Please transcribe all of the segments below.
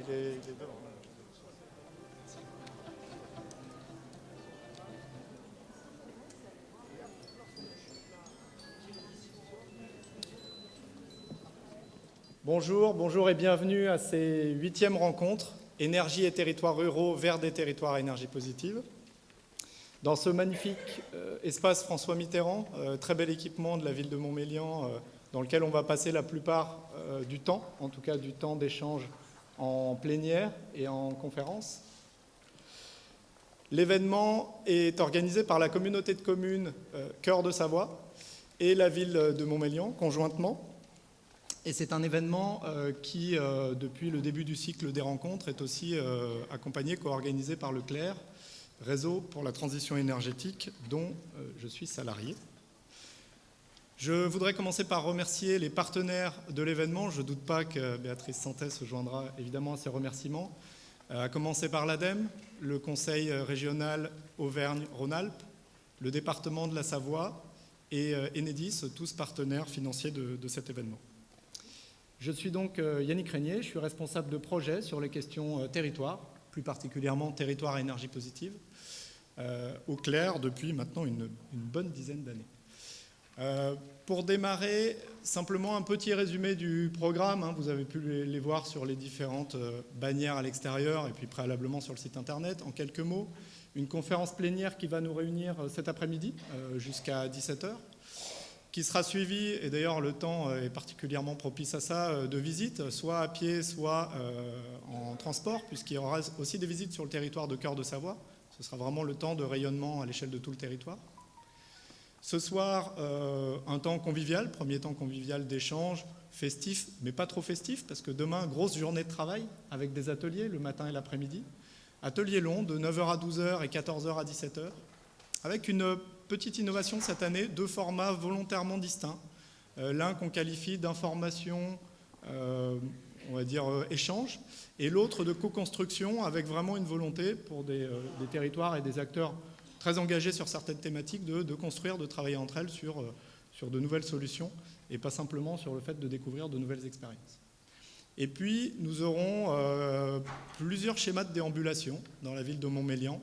les deux. Bonjour et bienvenue à ces 8e rencontres Énergie et territoires ruraux vers des territoires à énergie positive. Dans ce magnifique espace François Mitterrand, très bel équipement de la ville de Montmélian, dans lequel on va passer la plupart du temps, en tout cas du temps d'échange en plénière et en conférence. L'événement est organisé par la communauté de communes Cœur de Savoie et la ville de Montmélian conjointement. Et c'est un événement qui, depuis le début du cycle des rencontres, est aussi accompagné, co-organisé par le CLER, Réseau pour la transition énergétique, dont je suis salarié. Je voudrais commencer par remercier les partenaires de l'événement. Je ne doute pas que Béatrice Santet se joindra évidemment à ces remerciements. À commencer par l'ADEME, le Conseil régional Auvergne-Rhône-Alpes, le département de la Savoie et Enedis, tous partenaires financiers de cet événement. Je suis donc Yannick Régnier, je suis responsable de projet sur les questions territoire, plus particulièrement territoire à énergie positive, au CLER depuis maintenant une bonne dizaine d'années. Pour démarrer, simplement un petit résumé du programme. Vous avez pu les voir sur les différentes bannières à l'extérieur et puis préalablement sur le site internet. En quelques mots, une conférence plénière qui va nous réunir cet après-midi jusqu'à 17h. Qui sera suivi, et d'ailleurs le temps est particulièrement propice à ça, de visites, soit à pied, soit en transport, puisqu'il y aura aussi des visites sur le territoire de Cœur de Savoie. Ce sera vraiment le temps de rayonnement à l'échelle de tout le territoire. Ce soir, un temps convivial, premier temps convivial d'échange, festif, mais pas trop festif, parce que demain, grosse journée de travail avec des ateliers, le matin et l'après-midi. Ateliers longs, de 9h à 12h et 14h à 17h, avec une petite innovation cette année, deux formats volontairement distincts. L'un qu'on qualifie d'information, on va dire échange, et l'autre de co-construction avec vraiment une volonté pour des territoires et des acteurs très engagés sur certaines thématiques de construire, de travailler entre elles sur de nouvelles solutions et pas simplement sur le fait de découvrir de nouvelles expériences. Et puis nous aurons plusieurs schémas de déambulation dans la ville de Montmélian,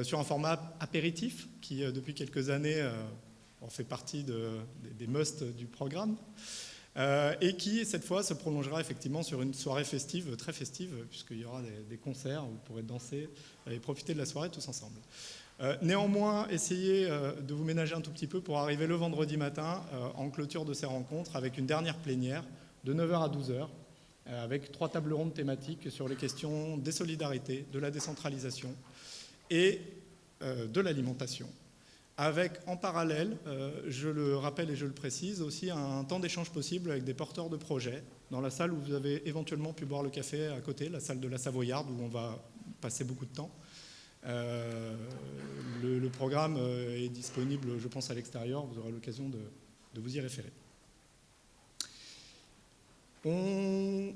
sur un format apéritif qui, depuis quelques années, fait partie des musts du programme, et qui, cette fois, se prolongera effectivement sur une soirée festive, très festive, puisqu'il y aura des concerts où vous pourrez danser et profiter de la soirée tous ensemble. Néanmoins, essayez de vous ménager un tout petit peu pour arriver le vendredi matin en clôture de ces rencontres avec une dernière plénière de 9h à 12h, avec 3 tables rondes thématiques sur les questions des solidarités, de la décentralisation, et de l'alimentation, avec en parallèle, je le rappelle et je le précise, aussi un temps d'échange possible avec des porteurs de projets dans la salle où vous avez éventuellement pu boire le café à côté, la salle de la Savoyarde où on va passer beaucoup de temps. Le programme est disponible, je pense, à l'extérieur, vous aurez l'occasion de vous y référer. On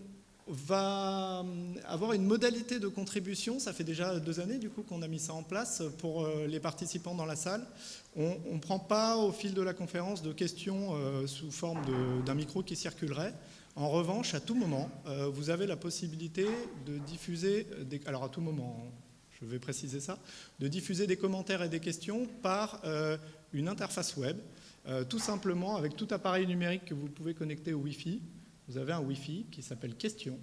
va avoir une modalité de contribution, ça fait déjà 2 années du coup qu'on a mis ça en place pour les participants dans la salle. On ne prend pas au fil de la conférence de questions sous forme d'un micro qui circulerait. En revanche, à tout moment, vous avez la possibilité de diffuser, alors à tout moment, je vais préciser ça, de diffuser des commentaires et des questions par une interface web, tout simplement avec tout appareil numérique que vous pouvez connecter au Wi-Fi. Vous avez un Wi-Fi qui s'appelle Questions.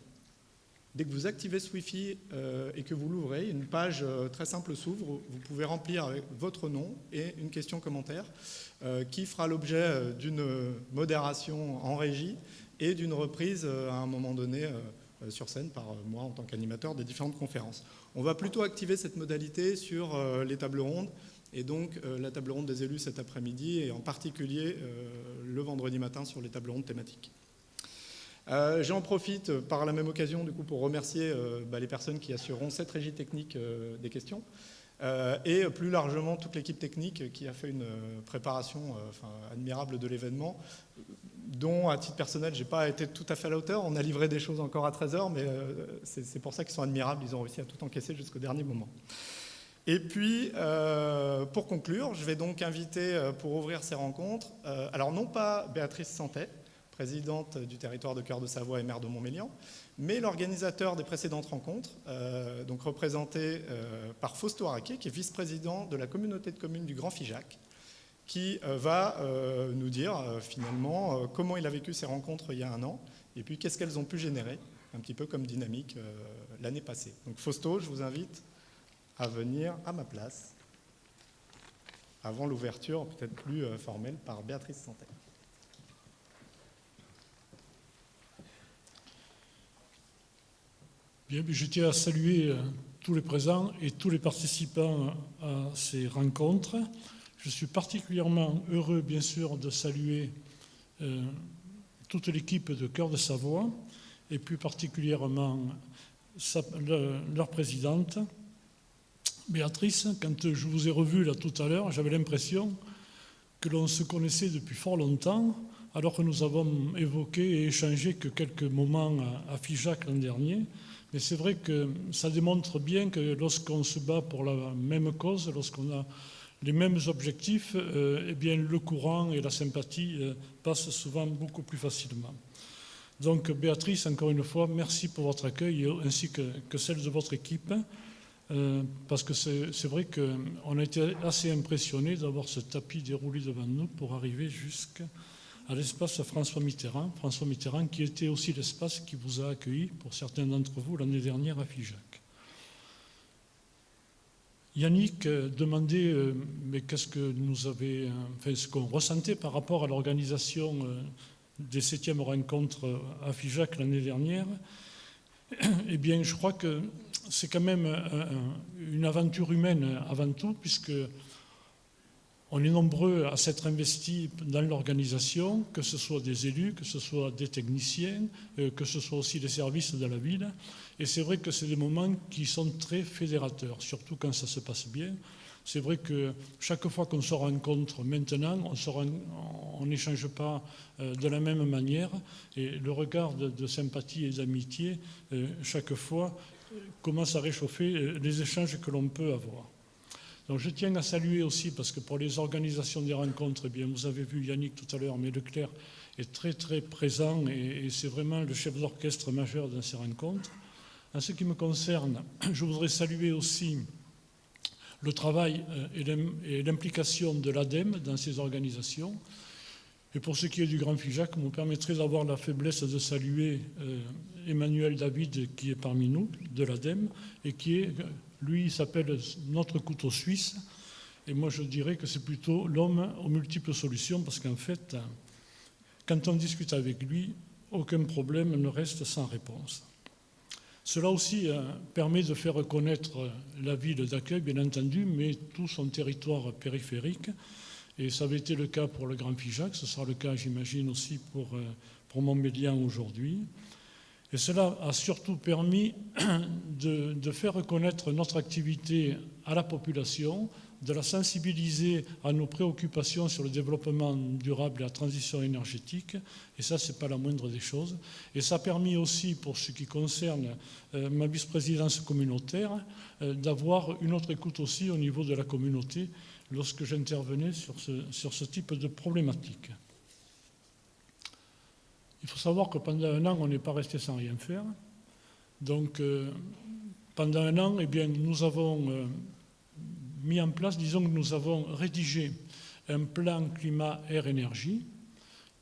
Dès que vous activez ce Wi-Fi et que vous l'ouvrez, une page très simple s'ouvre. Vous pouvez remplir avec votre nom et une question-commentaire qui fera l'objet d'une modération en régie et d'une reprise à un moment donné sur scène par moi en tant qu'animateur des différentes conférences. On va plutôt activer cette modalité sur les tables rondes et donc la table ronde des élus cet après-midi et en particulier le vendredi matin sur les tables rondes thématiques. J'en profite par la même occasion du coup, pour remercier les personnes qui assureront cette régie technique des questions et plus largement toute l'équipe technique qui a fait une préparation admirable de l'événement dont à titre personnel je n'ai pas été tout à fait à la hauteur. On a livré des choses encore à 13h mais c'est pour ça qu'ils sont admirables, ils ont réussi à tout encaisser jusqu'au dernier moment. Et puis, pour conclure, je vais donc inviter pour ouvrir ces rencontres, alors non pas Béatrice Santet, présidente du territoire de Cœur de Savoie et maire de Montmélian, Mais l'organisateur des précédentes rencontres, donc représenté par Fausto Araqué, qui est vice-président de la communauté de communes du Grand Figeac, qui va nous dire finalement comment il a vécu ces rencontres il y a un an, et puis qu'est-ce qu'elles ont pu générer, un petit peu comme dynamique l'année passée. Donc Fausto, je vous invite à venir à ma place, avant l'ouverture peut-être plus formelle par Béatrice Santer. Bien, je tiens à saluer tous les présents et tous les participants à ces rencontres. Je suis particulièrement heureux, bien sûr, de saluer toute l'équipe de Cœur de Savoie et plus particulièrement leur présidente, Béatrice. Quand je vous ai revu là tout à l'heure, j'avais l'impression que l'on se connaissait depuis fort longtemps, alors que nous avons évoqué et échangé que quelques moments à Figeac l'an dernier. Mais c'est vrai que ça démontre bien que lorsqu'on se bat pour la même cause, lorsqu'on a les mêmes objectifs, eh bien le courant et la sympathie passent souvent beaucoup plus facilement. Donc Béatrice, encore une fois, merci pour votre accueil ainsi que celle de votre équipe, parce que c'est vrai qu'on a été assez impressionnés d'avoir ce tapis déroulé devant nous pour arriver jusqu'à l'espace François Mitterrand qui était aussi l'espace qui vous a accueilli, pour certains d'entre vous, l'année dernière à Figeac. Yannick demandait mais qu'est-ce que ce qu'on ressentait par rapport à l'organisation des 7e rencontres à Figeac l'année dernière. Eh bien, je crois que c'est quand même une aventure humaine avant tout, puisque on est nombreux à s'être investis dans l'organisation, que ce soit des élus, que ce soit des techniciens, que ce soit aussi des services de la ville. Et c'est vrai que c'est des moments qui sont très fédérateurs, surtout quand ça se passe bien. C'est vrai que chaque fois qu'on se rencontre maintenant, on n'échange pas de la même manière. Et le regard de sympathie et d'amitié, chaque fois, commence à réchauffer les échanges que l'on peut avoir. Donc je tiens à saluer aussi, parce que pour les organisations des rencontres, eh bien, vous avez vu Yannick tout à l'heure, mais Leclerc est très très présent et c'est vraiment le chef d'orchestre majeur dans ces rencontres. En ce qui me concerne, je voudrais saluer aussi le travail et l'implication de l'ADEME dans ces organisations. Et pour ce qui est du Grand Figeac, vous me permettrez d'avoir la faiblesse de saluer Emmanuel David, qui est parmi nous, de l'ADEME, et qui est... Lui, il s'appelle notre couteau suisse, et moi je dirais que c'est plutôt l'homme aux multiples solutions, parce qu'en fait, quand on discute avec lui, aucun problème ne reste sans réponse. Cela aussi permet de faire reconnaître la ville d'accueil, bien entendu, mais tout son territoire périphérique, et ça avait été le cas pour le Grand Figeac, ce sera le cas, j'imagine, aussi pour Montbéliard aujourd'hui. Et cela a surtout permis de faire reconnaître notre activité à la population, de la sensibiliser à nos préoccupations sur le développement durable et la transition énergétique. Et ça, ce n'est pas la moindre des choses. Et ça a permis aussi, pour ce qui concerne ma vice-présidence communautaire, d'avoir une autre écoute aussi au niveau de la communauté lorsque j'intervenais sur ce type de problématique. Il faut savoir que pendant un an, on n'est pas resté sans rien faire. Donc, pendant un an, eh bien, nous avons mis en place, disons que nous avons rédigé un plan climat-air-énergie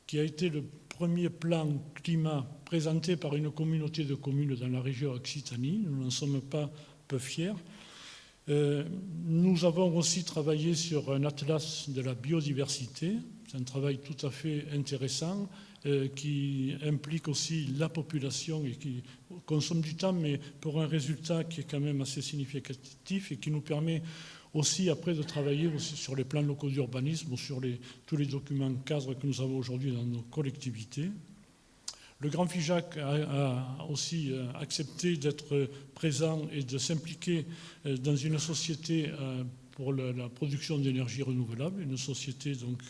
qui a été le premier plan climat présenté par une communauté de communes dans la région Occitanie. Nous n'en sommes pas peu fiers. Nous avons aussi travaillé sur un atlas de la biodiversité. C'est un travail tout à fait intéressant qui implique aussi la population et qui consomme du temps, mais pour un résultat qui est quand même assez significatif et qui nous permet aussi après de travailler aussi sur les plans locaux d'urbanisme ou sur tous les documents cadres que nous avons aujourd'hui dans nos collectivités. Le Grand Figeac a aussi accepté d'être présent et de s'impliquer dans une société pour la production d'énergie renouvelable, une société donc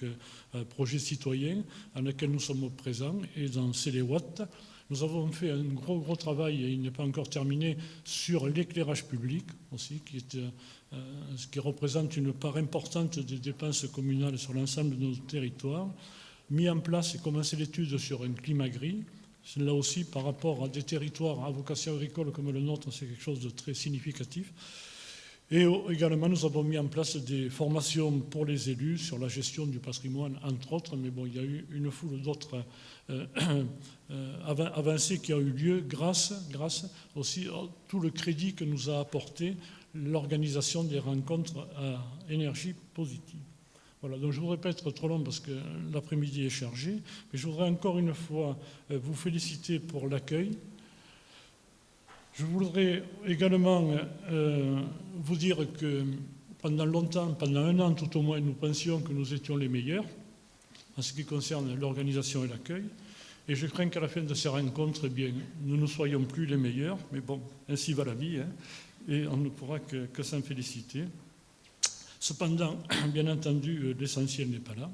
projet citoyen dans laquelle nous sommes présents, et dans Céléwatt. Nous avons fait un gros travail, et il n'est pas encore terminé, sur l'éclairage public aussi, ce qui représente une part importante des dépenses communales sur l'ensemble de nos territoires. Mis en place et commencé l'étude sur un climat gris, Là aussi, par rapport à des territoires à vocation agricole comme le nôtre, c'est quelque chose de très significatif. Et également, nous avons mis en place des formations pour les élus sur la gestion du patrimoine, entre autres, mais bon, il y a eu une foule d'autres avancées qui ont eu lieu grâce aussi à tout le crédit que nous a apporté l'organisation des rencontres à énergie positive. Voilà, donc je ne voudrais pas être trop long parce que l'après-midi est chargé, mais je voudrais encore une fois vous féliciter pour l'accueil. Je voudrais également vous dire que pendant longtemps, pendant 1 an tout au moins, nous pensions que nous étions les meilleurs en ce qui concerne l'organisation et l'accueil. Et je crains qu'à la fin de ces rencontres, eh bien, nous ne soyons plus les meilleurs. Mais bon, ainsi va la vie, hein, et on ne pourra que s'en féliciter. Cependant, bien entendu, l'essentiel n'est pas là.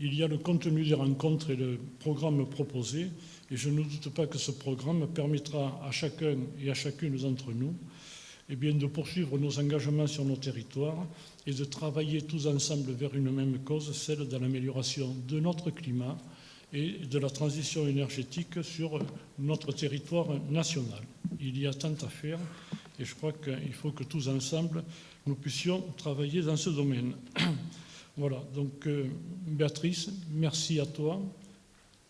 Il y a le contenu des rencontres et le programme proposé. Et je ne doute pas que ce programme permettra à chacun et à chacune d'entre nous de poursuivre nos engagements sur nos territoires et de travailler tous ensemble vers une même cause, celle de l'amélioration de notre climat et de la transition énergétique sur notre territoire national. Il y a tant à faire et je crois qu'il faut que tous ensemble, nous puissions travailler dans ce domaine. Voilà, donc Béatrice, merci à toi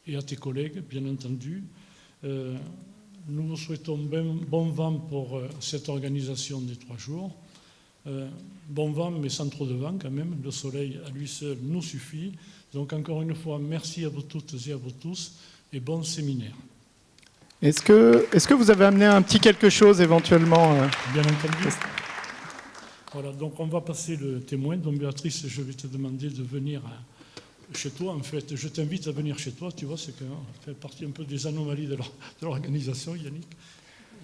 et à tes collègues, bien entendu. Nous vous souhaitons bon vent pour cette organisation des 3 jours. Bon vent, mais sans trop de vent quand même. Le soleil à lui seul nous suffit. Donc encore une fois, merci à vous toutes et à vous tous et bon séminaire. Est-ce que vous avez amené un petit quelque chose éventuellement Bien entendu. Voilà, donc on va passer le témoin. Donc Béatrice, je vais te demander de venir chez toi. En fait, je t'invite à venir chez toi. Tu vois, c'est que ça fait partie un peu des anomalies de l'organisation, Yannick.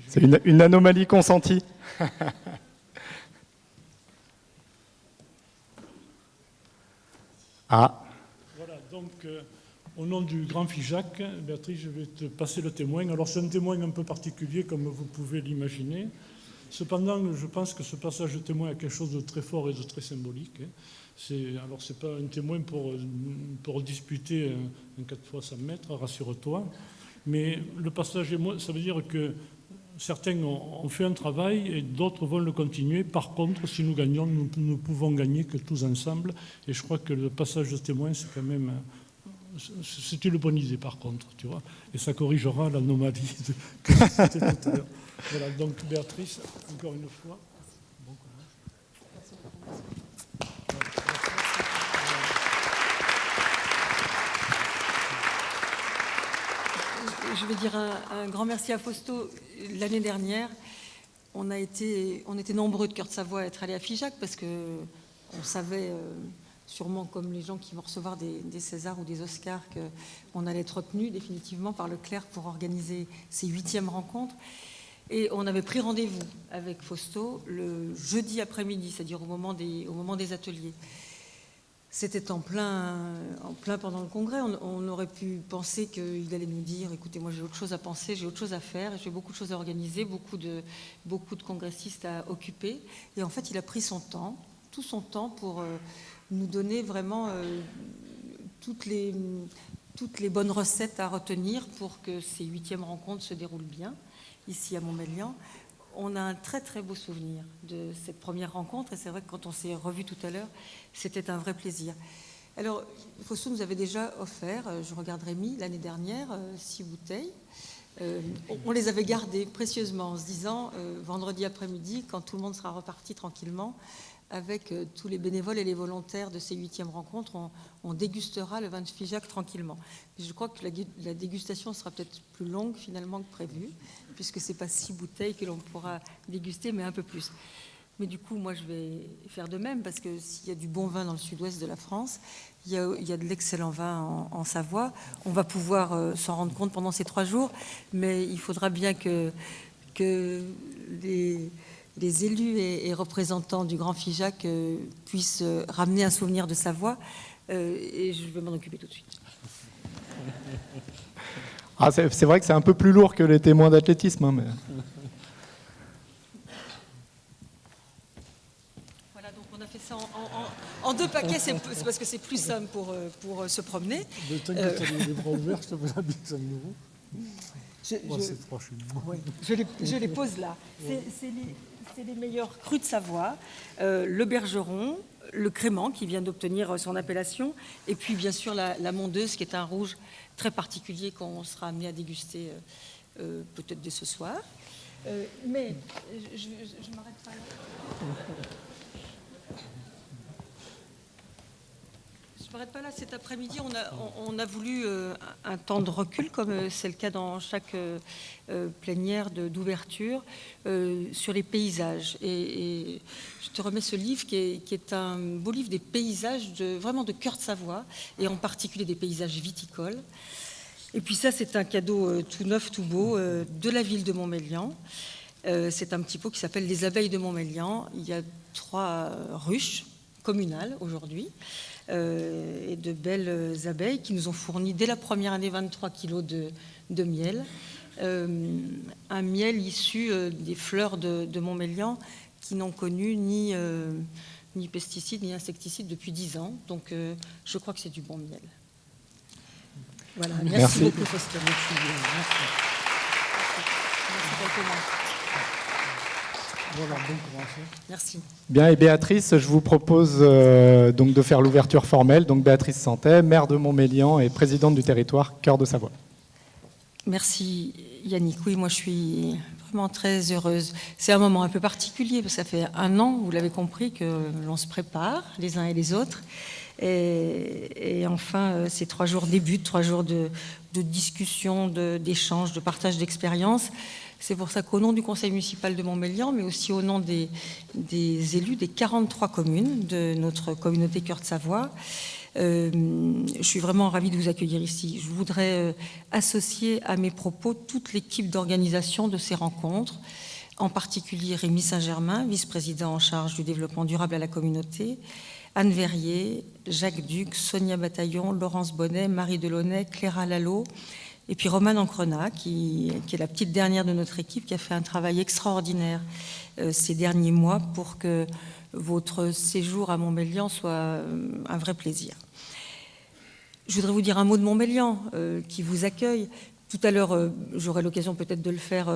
C'est une anomalie consentie. Ah. Voilà, donc au nom du Grand FIJAC, Béatrice, je vais te passer le témoin. Alors c'est un témoin un peu particulier, comme vous pouvez l'imaginer. Cependant, je pense que ce passage de témoin a quelque chose de très fort et de très symbolique. Alors, ce n'est pas un témoin pour disputer un 4 fois 100 mètres, rassure-toi. Mais le passage, ça veut dire que certains ont fait un travail et d'autres vont le continuer. Par contre, si nous gagnons, nous ne pouvons gagner que tous ensemble. Et je crois que le passage de témoin, c'est quand même... C'est une bonne idée, par contre, tu vois. Et ça corrigera l'anomalie que c'était tout à l'heure. Voilà, donc Béatrice, encore une fois, bon courage. Je vais dire un grand merci à Fausto. L'année dernière, on était nombreux de Cœur de Savoie à être allés à FIJAC parce qu'on savait, sûrement comme les gens qui vont recevoir des Césars ou des Oscars, qu'on allait être retenu définitivement par Leclerc pour organiser ces 8e rencontres. Et on avait pris rendez-vous avec Fausto le jeudi après-midi, c'est-à-dire au moment des ateliers. C'était en plein pendant le congrès. On aurait pu penser qu'il allait nous dire « Écoutez, moi j'ai autre chose à penser, j'ai autre chose à faire, j'ai beaucoup de choses à organiser, beaucoup de congressistes à occuper. » Et en fait, il a pris son temps, tout son temps pour nous donner vraiment toutes les bonnes recettes à retenir pour que ces 8e rencontres se déroulent bien. Ici à Montmélian, on a un très très beau souvenir de cette première rencontre et c'est vrai que quand on s'est revus tout à l'heure, c'était un vrai plaisir. Alors, Fausto nous avait déjà offert, je regarde Rémi, l'année dernière, 6 bouteilles. On les avait gardées précieusement en se disant, vendredi après-midi, quand tout le monde sera reparti tranquillement, avec tous les bénévoles et les volontaires de ces 8e rencontres, on dégustera le vin de FIJAC tranquillement. Je crois que la dégustation sera peut-être plus longue finalement que prévu, puisque ce n'est pas 6 bouteilles que l'on pourra déguster, mais un peu plus. Mais du coup, moi, je vais faire de même, parce que s'il y a du bon vin dans le sud-ouest de la France, il y a de l'excellent vin en Savoie. On va pouvoir s'en rendre compte pendant ces 3 jours, mais il faudra bien que les élus et représentants du Grand FIJAC puissent ramener un souvenir de Savoie, et je vais m'en occuper tout de suite. Ah, c'est vrai que c'est un peu plus lourd que les témoins d'athlétisme. Hein, mais... Voilà, donc on a fait ça En 2 paquets, c'est parce que c'est plus simple pour se promener. Le temps que tu as les bras ouverts, je te fais la bise à nouveau. C'est proche de moi. Ouais, je les pose là. C'est les meilleurs crus de Savoie. Le Bergeron, le Crément qui vient d'obtenir son appellation, et puis bien sûr la Mondeuse qui est un rouge très particulier qu'on sera amené à déguster peut-être dès ce soir. Mais je m'arrête pas là. Je ne m'arrête pas là. Cet après-midi, on a voulu un temps de recul, comme c'est le cas dans chaque plénière d'ouverture, sur les paysages. Et je te remets ce livre qui est un beau livre des paysages vraiment de cœur de Savoie, et en particulier des paysages viticoles. Et puis ça, c'est un cadeau tout neuf, tout beau, de la ville de Montmélian. C'est un petit pot qui s'appelle Les abeilles de Montmélian. Il y a 3 ruches communales aujourd'hui. Et de belles abeilles qui nous ont fourni dès la première année 23 kilos de miel. Un miel issu des fleurs de Montmélian qui n'ont connu ni pesticides ni insecticides depuis 10 ans. Donc je crois que c'est du bon miel. Voilà, merci beaucoup Faustin. Merci beaucoup. Voilà, bon courage. Merci. Bien, et Béatrice, je vous propose donc de faire l'ouverture formelle. Donc Béatrice Santet, maire de Montmélian et présidente du territoire Cœur de Savoie. Merci Yannick. Oui, moi je suis vraiment très heureuse. C'est un moment un peu particulier parce que ça fait 1 an, vous l'avez compris, que l'on se prépare les uns et les autres. Et enfin, ces 3 jours débutent, 3 jours de discussion, d'échange, de partage d'expériences. C'est pour ça qu'au nom du conseil municipal de Montmélian, mais aussi au nom des élus des 43 communes de notre communauté Cœur de Savoie, je suis vraiment ravie de vous accueillir ici. Je voudrais associer à mes propos toute l'équipe d'organisation de ces rencontres, en particulier Rémi Saint-Germain, vice-président en charge du développement durable à la communauté, Anne Verrier, Jacques Duc, Sonia Bataillon, Laurence Bonnet, Marie Delaunay, Cléra Lalo, et puis Romane Ancrenat, qui est la petite dernière de notre équipe, qui a fait un travail extraordinaire ces derniers mois pour que votre séjour à Montmélian soit un vrai plaisir. Je voudrais vous dire un mot de Montmélian qui vous accueille. Tout à l'heure, j'aurai l'occasion peut-être de le faire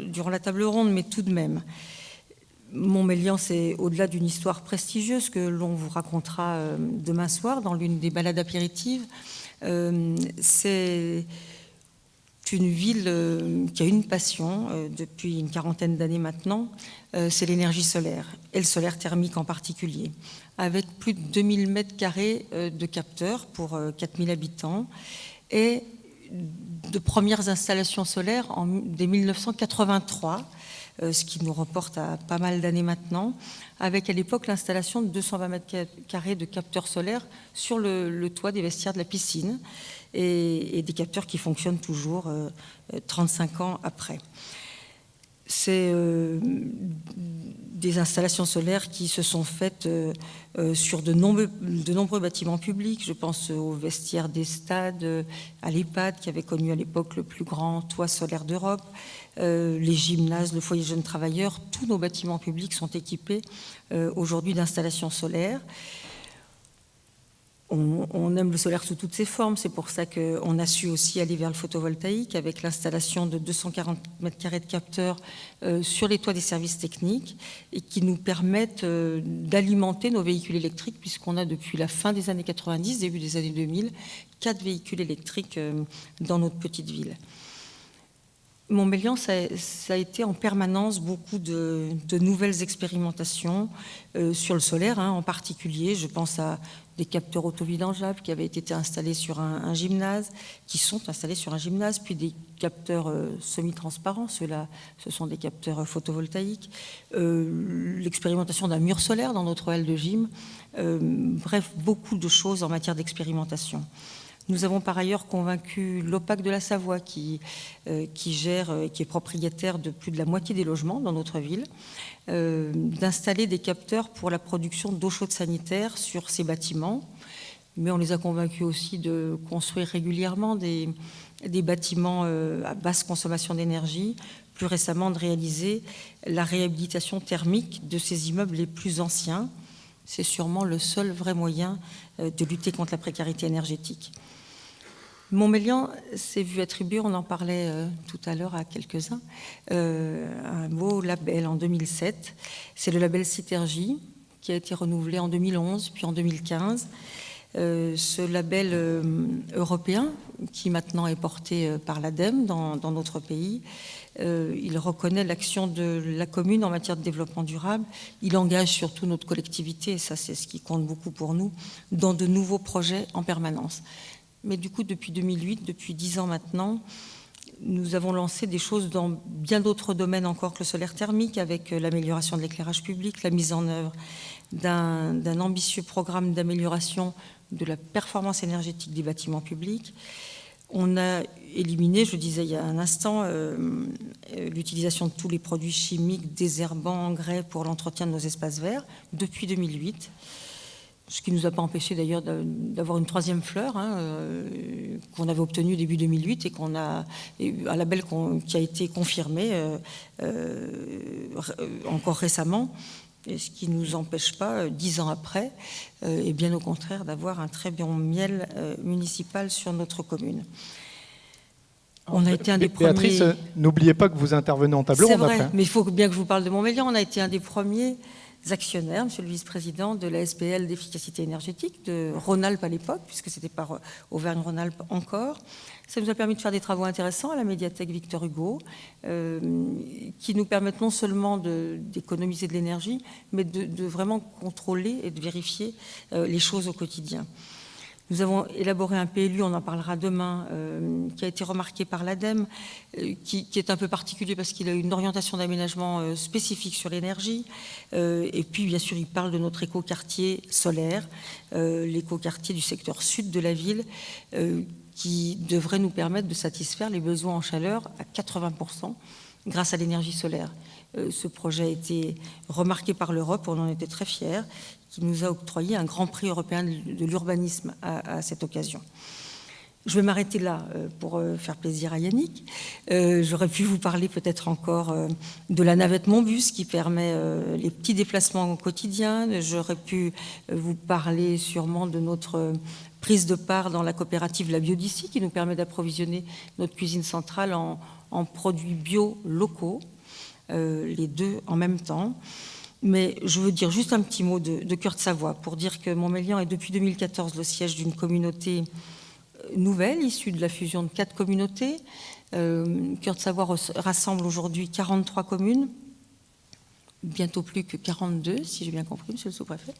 durant la table ronde, mais tout de même. Montmélian, c'est au-delà d'une histoire prestigieuse que l'on vous racontera demain soir dans l'une des balades apéritives. C'est une ville qui a une passion depuis une 40aine d'années maintenant, c'est l'énergie solaire, et le solaire thermique en particulier, avec plus de 2000 mètres carrés de capteurs pour 4000 habitants, et de premières installations solaires dès 1983, ce qui nous reporte à pas mal d'années maintenant, avec à l'époque l'installation de 220 mètres carrés de capteurs solaires sur le toit des vestiaires de la piscine, et des capteurs qui fonctionnent toujours 35 ans après. C'est des installations solaires qui se sont faites sur de nombreux bâtiments publics. Je pense aux vestiaires des stades, à l'EHPAD qui avait connu à l'époque le plus grand toit solaire d'Europe, les gymnases, le foyer jeunes travailleurs. Tous nos bâtiments publics sont équipés aujourd'hui d'installations solaires. On aime le solaire sous toutes ses formes, c'est pour ça qu'on a su aussi aller vers le photovoltaïque avec l'installation de 240 mètres carrés de capteurs sur les toits des services techniques et qui nous permettent d'alimenter nos véhicules électriques puisqu'on a depuis la fin des années 90, début des années 2000, 4 véhicules électriques dans notre petite ville. Montmélian, ça a été en permanence beaucoup de nouvelles expérimentations sur le solaire, en particulier. Je pense à des capteurs autovidangeables qui avaient été installés sur un gymnase, qui sont installés sur un gymnase, puis des capteurs semi-transparents. Ceux-là, ce sont des capteurs photovoltaïques. L'expérimentation d'un mur solaire dans notre hall de gym. Bref, beaucoup de choses en matière d'expérimentation. Nous avons par ailleurs convaincu l'OPAC de la Savoie qui gère et qui est propriétaire de plus de la moitié des logements dans notre ville, d'installer des capteurs pour la production d'eau chaude sanitaire sur ces bâtiments. Mais on les a convaincus aussi de construire régulièrement des bâtiments à basse consommation d'énergie, plus récemment de réaliser la réhabilitation thermique de ces immeubles les plus anciens, C'est sûrement le seul vrai moyen de lutter contre la précarité énergétique. Montmélian s'est vu attribuer, on en parlait tout à l'heure à quelques-uns, un beau label en 2007. C'est le label Citergie, qui a été renouvelé en 2011, puis en 2015. Ce label européen, qui maintenant est porté par l'ADEME dans notre pays, il reconnaît l'action de la commune en matière de développement durable. Il engage surtout notre collectivité, et ça c'est ce qui compte beaucoup pour nous, dans de nouveaux projets en permanence. Mais du coup, depuis 2008, depuis 10 ans maintenant, nous avons lancé des choses dans bien d'autres domaines encore que le solaire thermique, avec l'amélioration de l'éclairage public, la mise en œuvre d'un ambitieux programme d'amélioration de la performance énergétique des bâtiments publics. On a éliminé, je disais il y a un instant, l'utilisation de tous les produits chimiques, désherbants, engrais pour l'entretien de nos espaces verts depuis 2008. Ce qui ne nous a pas empêché d'ailleurs d'avoir une troisième fleur qu'on avait obtenue début 2008 et qu'on a un label qui a été confirmé encore récemment, et ce qui ne nous empêche pas, 10 ans après, et bien au contraire, d'avoir un très bon miel municipal sur notre commune. On a été un des Béatrice, premiers... n'oubliez pas que vous intervenez en tableau. C'est on va vrai, faire. mais il faut bien que je vous parle de Montmélian. On a été un des premiers actionnaires, monsieur le vice-président, de la SPL d'efficacité énergétique, de Rhône-Alpes à l'époque, puisque c'était par Auvergne-Rhône-Alpes encore. Ça nous a permis de faire des travaux intéressants à la médiathèque Victor Hugo, qui nous permettent non seulement d'économiser de l'énergie, mais de vraiment contrôler et de vérifier les choses au quotidien. Nous avons élaboré un PLU, on en parlera demain, qui a été remarqué par l'ADEME, qui est un peu particulier parce qu'il a une orientation d'aménagement spécifique sur l'énergie. Et puis, bien sûr, il parle de notre écoquartier solaire, l'écoquartier du secteur sud de la ville, qui devrait nous permettre de satisfaire les besoins en chaleur à 80% grâce à l'énergie solaire. Ce projet a été remarqué par l'Europe, on en était très fiers, qui nous a octroyé un grand prix européen de l'urbanisme à cette occasion. Je vais m'arrêter là pour faire plaisir à Yannick. J'aurais pu vous parler peut-être encore de la navette Monbus qui permet les petits déplacements au quotidien. J'aurais pu vous parler sûrement de notre prise de part dans la coopérative La Biodici qui nous permet d'approvisionner notre cuisine centrale en produits bio locaux, les deux en même temps. Mais je veux dire juste un petit mot de Cœur de Savoie pour dire que Montmélian est depuis 2014 le siège d'une communauté nouvelle, issue de la fusion de 4 communautés. Cœur de Savoie rassemble aujourd'hui 43 communes, bientôt plus que 42, si j'ai bien compris, monsieur le sous-préfet,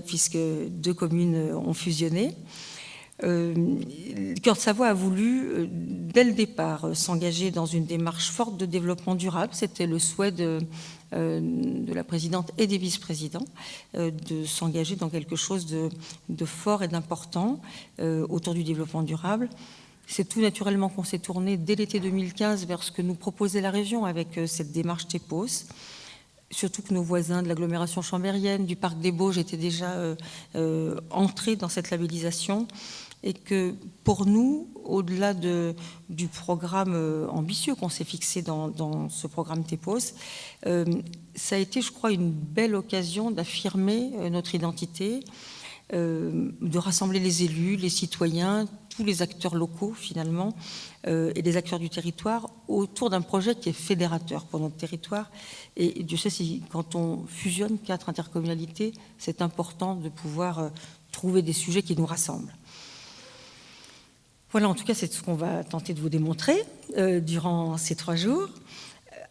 puisque 2 communes ont fusionné. Cœur de Savoie a voulu, dès le départ, s'engager dans une démarche forte de développement durable. C'était le souhait de la présidente et des vice-présidents, de s'engager dans quelque chose de fort et d'important autour du développement durable. C'est tout naturellement qu'on s'est tourné dès l'été 2015 vers ce que nous proposait la région avec cette démarche TEPOS. Surtout que nos voisins de l'agglomération chambérienne, du parc des Bauges étaient déjà entrés dans cette labellisation. Et que pour nous, au-delà du programme ambitieux qu'on s'est fixé dans ce programme TEPOS, ça a été, je crois, une belle occasion d'affirmer notre identité, de rassembler les élus, les citoyens, tous les acteurs locaux finalement, et les acteurs du territoire autour d'un projet qui est fédérateur pour notre territoire. Et Dieu sait si quand on fusionne 4 intercommunalités, c'est important de pouvoir trouver des sujets qui nous rassemblent. Voilà, en tout cas, c'est ce qu'on va tenter de vous démontrer durant ces 3 jours,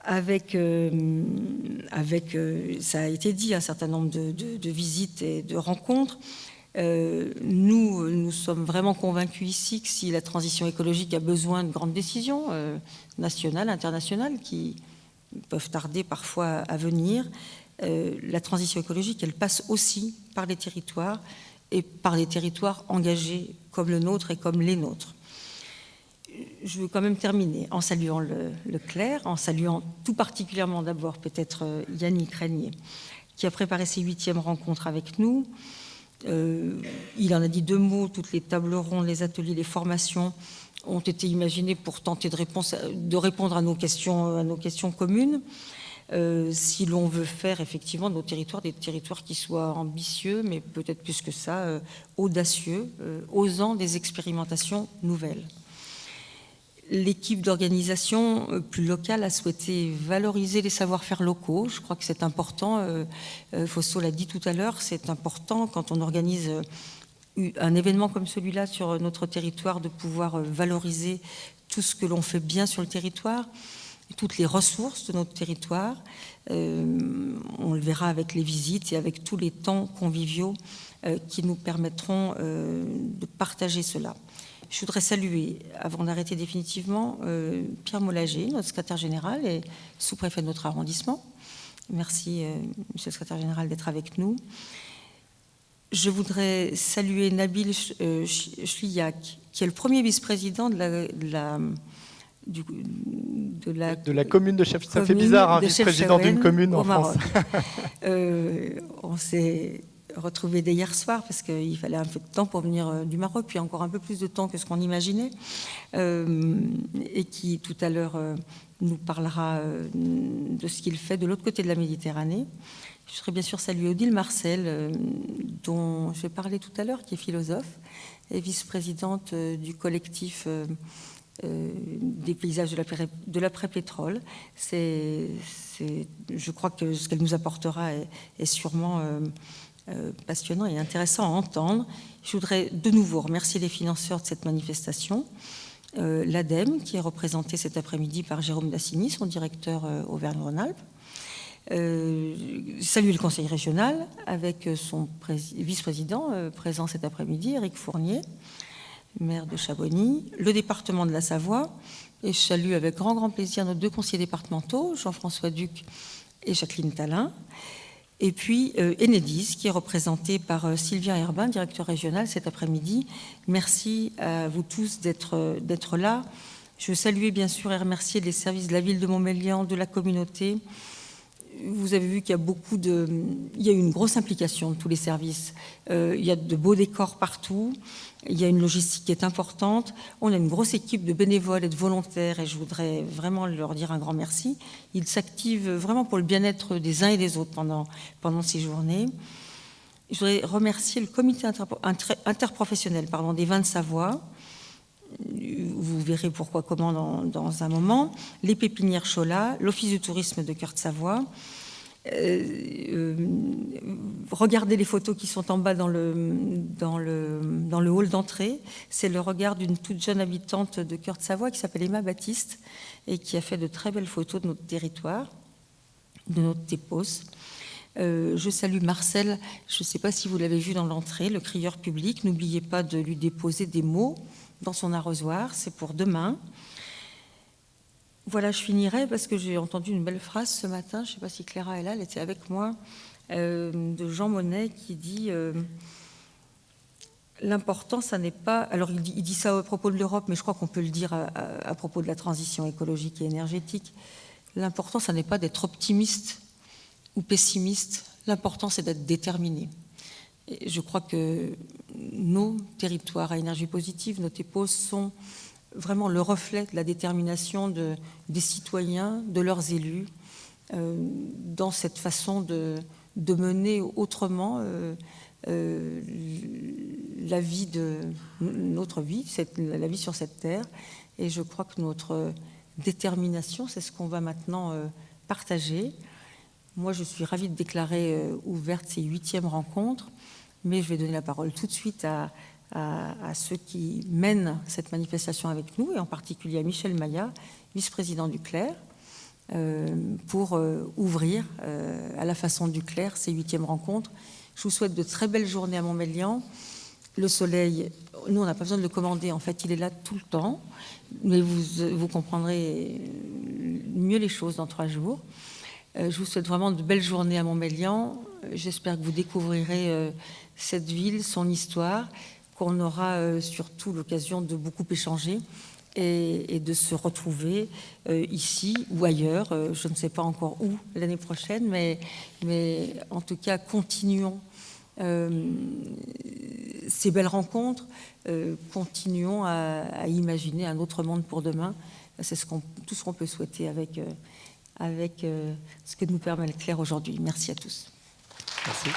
avec, ça a été dit, un certain nombre de visites et de rencontres. Nous sommes vraiment convaincus ici que si la transition écologique a besoin de grandes décisions nationales, internationales, qui peuvent tarder parfois à venir, la transition écologique, elle passe aussi par les territoires, et par des territoires engagés comme le nôtre et comme les nôtres. Je veux quand même terminer en saluant le clerc, en saluant tout particulièrement d'abord peut-être Yannick Régnier, qui a préparé ses 8e rencontres avec nous. Il en a dit 2 mots, toutes les tables rondes, les ateliers, les formations ont été imaginées pour tenter de répondre à nos questions communes. si l'on veut faire effectivement de nos territoires des territoires qui soient ambitieux, mais peut-être plus que ça, audacieux, osant des expérimentations nouvelles. L'équipe d'organisation plus locale a souhaité valoriser les savoir-faire locaux. Je crois que c'est important, Fausto l'a dit tout à l'heure, c'est important quand on organise un événement comme celui-là sur notre territoire de pouvoir valoriser tout ce que l'on fait bien sur le territoire, toutes les ressources de notre territoire. On le verra avec les visites et avec tous les temps conviviaux qui nous permettront de partager cela. Je voudrais saluer, avant d'arrêter définitivement, Pierre Mollager, notre secrétaire général et sous-préfet de notre arrondissement. Merci, monsieur le secrétaire général, d'être avec nous. Je voudrais saluer Nabil Chliac, qui est le premier vice-président de la commune de Chef. Ça fait bizarre, hein, vice-président d'une commune en France. On s'est retrouvés dès hier soir parce qu'il fallait un peu de temps pour venir du Maroc, puis encore un peu plus de temps que ce qu'on imaginait, et qui tout à l'heure nous parlera de ce qu'il fait de l'autre côté de la Méditerranée. Je voudrais bien sûr saluer Odile Marcel, dont je vais parler tout à l'heure, qui est philosophe et vice-présidente du collectif des paysages de l'après-pétrole. Je crois que ce qu'elle nous apportera est sûrement passionnant et intéressant à entendre. Je voudrais de nouveau remercier les financeurs de cette manifestation, l'ADEME, qui est représenté cet après-midi par Jérôme Dassini, son directeur Auvergne-Rhône-Alpes. Saluer le conseil régional avec son vice-président présent cet après-midi, Éric Fournier, maire de Chabonny, le département de la Savoie, et je salue avec grand plaisir nos deux conseillers départementaux, Jean-François Duc et Jacqueline Talin, et puis Enedis, qui est représenté par Sylvia Herbin, directeur régional cet après-midi. Merci à vous tous d'être là. Je veux saluer bien sûr et remercier les services de la ville de Montmélian, de la communauté. Vous avez vu qu'il y a eu une grosse implication de tous les services. Il y a de beaux décors partout. Il y a une logistique qui est importante. On a une grosse équipe de bénévoles et de volontaires et je voudrais vraiment leur dire un grand merci. Ils s'activent vraiment pour le bien-être des uns et des autres pendant ces journées. Je voudrais remercier le comité interprofessionnel des vins de Savoie. Vous verrez pourquoi, comment dans un moment. Les pépinières Chola, l'Office du tourisme de Cœur de Savoie. Regardez les photos qui sont en bas dans le hall d'entrée. C'est le regard d'une toute jeune habitante de Cœur de Savoie qui s'appelle Emma Baptiste et qui a fait de très belles photos de notre territoire, de notre Tépos. Je salue Marcel, je ne sais pas si vous l'avez vu dans l'entrée, le crieur public. N'oubliez pas de lui déposer des mots dans son arrosoir, c'est pour demain. Voilà, je finirai parce que j'ai entendu une belle phrase ce matin, je ne sais pas si Clara est là, elle était avec moi, de Jean Monnet qui dit l'important, ça n'est pas... Alors il dit ça à propos de l'Europe, mais je crois qu'on peut le dire à propos de la transition écologique et énergétique. L'important, ça n'est pas d'être optimiste ou pessimiste, l'important, c'est d'être déterminé. Et je crois que nos territoires à énergie positive, nos TEPOS, sont vraiment le reflet de la détermination des citoyens, de leurs élus, dans cette façon de mener autrement la vie notre vie, la vie sur cette terre. Et je crois que notre détermination, c'est ce qu'on va maintenant partager. Moi, je suis ravie de déclarer ouverte ces 8e rencontres, mais je vais donner la parole tout de suite à ceux qui mènent cette manifestation avec nous, et en particulier à Michel Maillat, vice-président du Clerc, pour ouvrir à la façon du Clerc ces 8e rencontres. Je vous souhaite de très belles journées à Montmélian. Le soleil, nous, on n'a pas besoin de le commander, en fait, il est là tout le temps, mais vous comprendrez mieux les choses dans 3 jours. Je vous souhaite vraiment de belles journées à Montmélian. J'espère que vous découvrirez cette ville, son histoire, qu'on aura surtout l'occasion de beaucoup échanger et de se retrouver ici ou ailleurs. Je ne sais pas encore où l'année prochaine, mais en tout cas, continuons ces belles rencontres, continuons à imaginer un autre monde pour demain. C'est tout ce qu'on peut souhaiter avec avec ce que nous permet le Clair aujourd'hui. Merci à tous. Merci.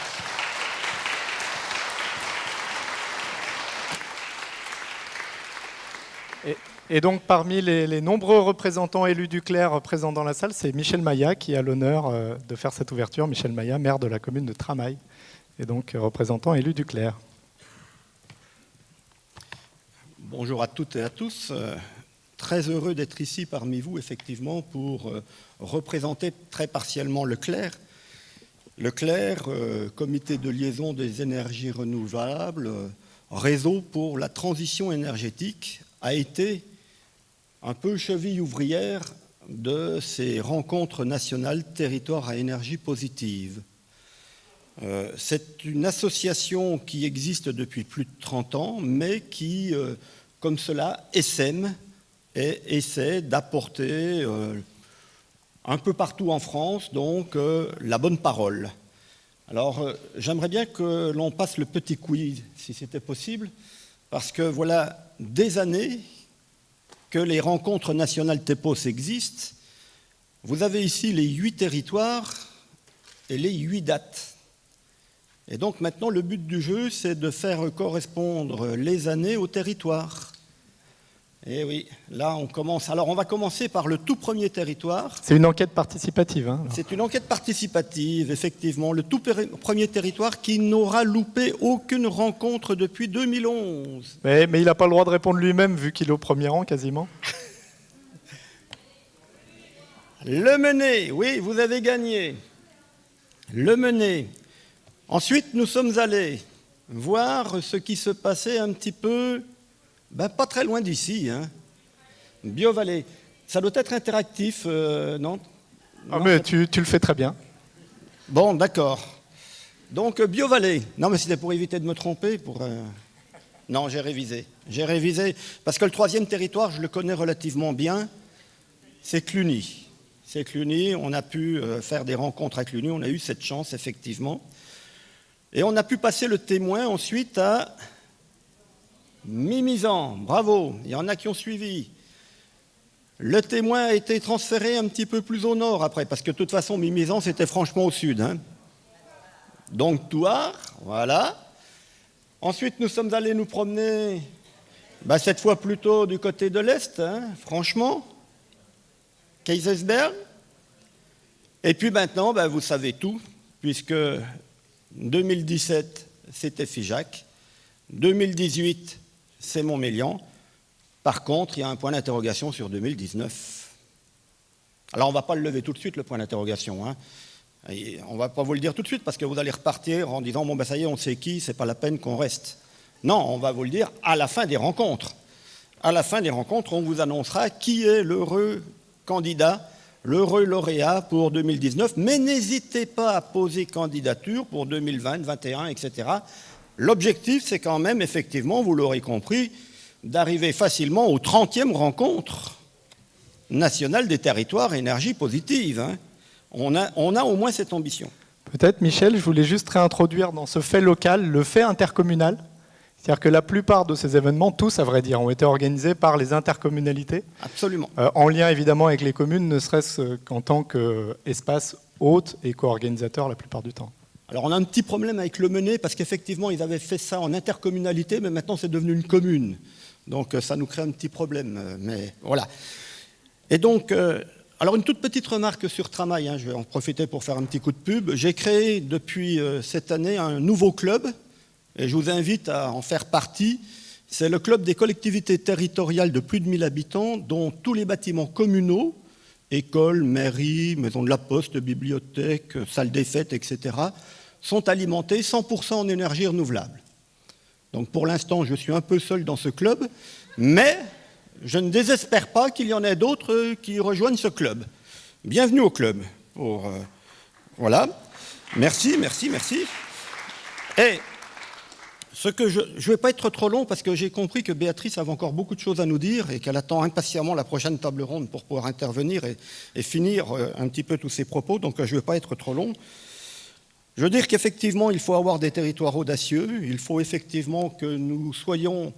Et donc, parmi les nombreux représentants élus du Clair présents dans la salle, c'est Michel Maillat qui a l'honneur de faire cette ouverture. Michel Maillat, maire de la commune de Tramail, et donc représentant élu du Clair. Bonjour à toutes et à tous. Très heureux d'être ici parmi vous, effectivement, pour représenter très partiellement le Clair. Le Clair, comité de liaison des énergies renouvelables, réseau pour la transition énergétique, a été un peu cheville ouvrière de ces rencontres nationales territoires à énergie positive. C'est une association qui existe depuis plus de 30 ans, mais qui, comme cela, essaime et essaie d'apporter un peu partout en France, donc, la bonne parole. Alors, j'aimerais bien que l'on passe le petit quiz, si c'était possible, parce que voilà des années que les rencontres nationales TEPOS existent. Vous avez ici les 8 territoires et les 8 dates. Et donc maintenant, le but du jeu, c'est de faire correspondre les années aux territoires. Et oui, là on commence. Alors on va commencer par le tout premier territoire. C'est une enquête participative. Hein, c'est une enquête participative, effectivement. Le tout premier territoire qui n'aura loupé aucune rencontre depuis 2011. Mais il n'a pas le droit de répondre lui-même vu qu'il est au premier rang quasiment. Le Mené, oui, vous avez gagné. Le Mené. Ensuite, nous sommes allés voir ce qui se passait un petit peu... pas très loin d'ici, hein. Biovallée. Ça doit être interactif, non? Ah, mais tu le fais très bien. Bon, d'accord. Donc, Biovallée. Non, mais c'était pour éviter de me tromper. Non, j'ai révisé. J'ai révisé. Parce que le troisième territoire, je le connais relativement bien. C'est Cluny. C'est Cluny. On a pu faire des rencontres à Cluny. On a eu cette chance, effectivement. Et on a pu passer le témoin ensuite à... Mimizan, bravo, il y en a qui ont suivi. Le témoin a été transféré un petit peu plus au nord après, parce que de toute façon, Mimizan, c'était franchement au sud. Hein. Donc, Thouars, voilà. Ensuite, nous sommes allés nous promener, cette fois plutôt du côté de l'Est, hein, franchement. Kaysersberg. Et puis maintenant, vous savez tout, puisque 2017, c'était Figeac. 2018, c'est Montmélian. Par contre, il y a un point d'interrogation sur 2019. Alors, on ne va pas le lever tout de suite, le point d'interrogation. Hein. On ne va pas vous le dire tout de suite, parce que vous allez repartir en disant « Bon, ça y est, on sait qui, c'est pas la peine qu'on reste ». Non, on va vous le dire à la fin des rencontres. À la fin des rencontres, on vous annoncera qui est l'heureux candidat, l'heureux lauréat pour 2019. Mais n'hésitez pas à poser candidature pour 2020, 2021, etc. L'objectif, c'est quand même, effectivement, vous l'aurez compris, d'arriver facilement aux 30e rencontres nationales des territoires énergie positive. Hein. On a au moins cette ambition. Peut-être, Michel, je voulais juste réintroduire dans ce fait local le fait intercommunal. C'est-à-dire que la plupart de ces événements, tous à vrai dire, ont été organisés par les intercommunalités. Absolument. En lien évidemment avec les communes, ne serait-ce qu'en tant qu'espace hôte et co-organisateur la plupart du temps. Alors on a un petit problème avec le Mené, parce qu'effectivement, ils avaient fait ça en intercommunalité, mais maintenant c'est devenu une commune. Donc ça nous crée un petit problème, mais voilà. Et donc, alors une toute petite remarque sur Tramail, hein, je vais en profiter pour faire un petit coup de pub. J'ai créé depuis cette année un nouveau club, et je vous invite à en faire partie. C'est le club des collectivités territoriales de plus de 1000 habitants, dont tous les bâtiments communaux, écoles, mairies, maisons de la poste, bibliothèques, salles des fêtes, etc., sont alimentés 100% en énergie renouvelable. Donc pour l'instant, je suis un peu seul dans ce club, mais je ne désespère pas qu'il y en ait d'autres qui rejoignent ce club. Bienvenue au club. Voilà. Merci. Et ce que je ne vais pas être trop long, parce que j'ai compris que Béatrice avait encore beaucoup de choses à nous dire et qu'elle attend impatiemment la prochaine table ronde pour pouvoir intervenir et finir un petit peu tous ses propos, donc je ne vais pas être trop long. Je veux dire qu'effectivement, il faut avoir des territoires audacieux, il faut effectivement que nous soyons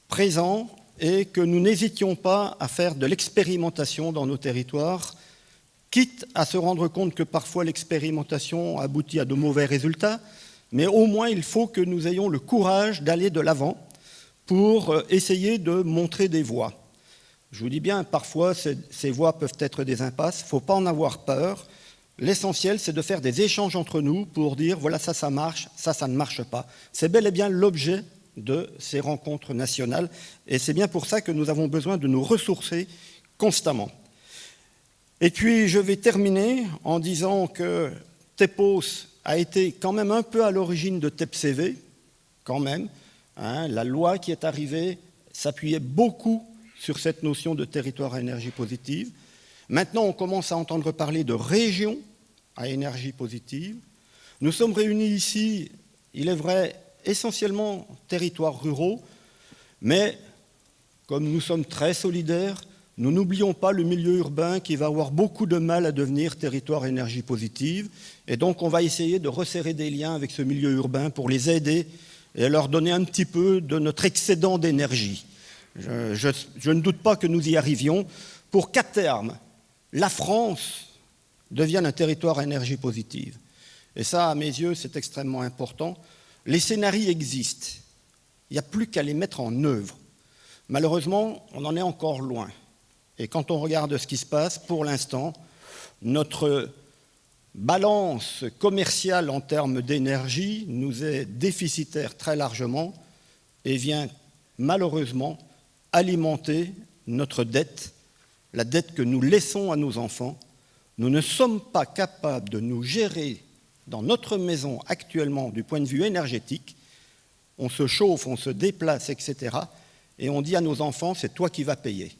présents et que nous n'hésitions pas à faire de l'expérimentation dans nos territoires quitte à se rendre compte que parfois l'expérimentation aboutit à de mauvais résultats, mais au moins il faut que nous ayons le courage d'aller de l'avant pour essayer de montrer des voies. Je vous dis bien, parfois ces voies peuvent être des impasses, il ne faut pas en avoir peur. L'essentiel, c'est de faire des échanges entre nous pour dire voilà, ça marche, ça ne marche pas. C'est bel et bien l'objet de ces rencontres nationales et c'est bien pour ça que nous avons besoin de nous ressourcer constamment. Et puis je vais terminer en disant que TEPOS a été quand même un peu à l'origine de TEPCV, quand même. La loi qui est arrivée s'appuyait beaucoup sur cette notion de territoire à énergie positive. Maintenant, on commence à entendre parler de régions à énergie positive. Nous sommes réunis ici, il est vrai, essentiellement territoires ruraux, mais comme nous sommes très solidaires, nous n'oublions pas le milieu urbain qui va avoir beaucoup de mal à devenir territoire à énergie positive. Et donc, on va essayer de resserrer des liens avec ce milieu urbain pour les aider et leur donner un petit peu de notre excédent d'énergie. Je ne doute pas que nous y arrivions pour qu'à terme, la France devienne un territoire à énergie positive. Et ça, à mes yeux, c'est extrêmement important. Les scénarios existent. Il n'y a plus qu'à les mettre en œuvre. Malheureusement, on en est encore loin. Et quand on regarde ce qui se passe, pour l'instant, notre balance commerciale en termes d'énergie nous est déficitaire très largement et vient malheureusement alimenter notre dette, la dette que nous laissons à nos enfants. Nous ne sommes pas capables de nous gérer dans notre maison actuellement du point de vue énergétique. On se chauffe, on se déplace, etc. Et on dit à nos enfants, c'est toi qui vas payer.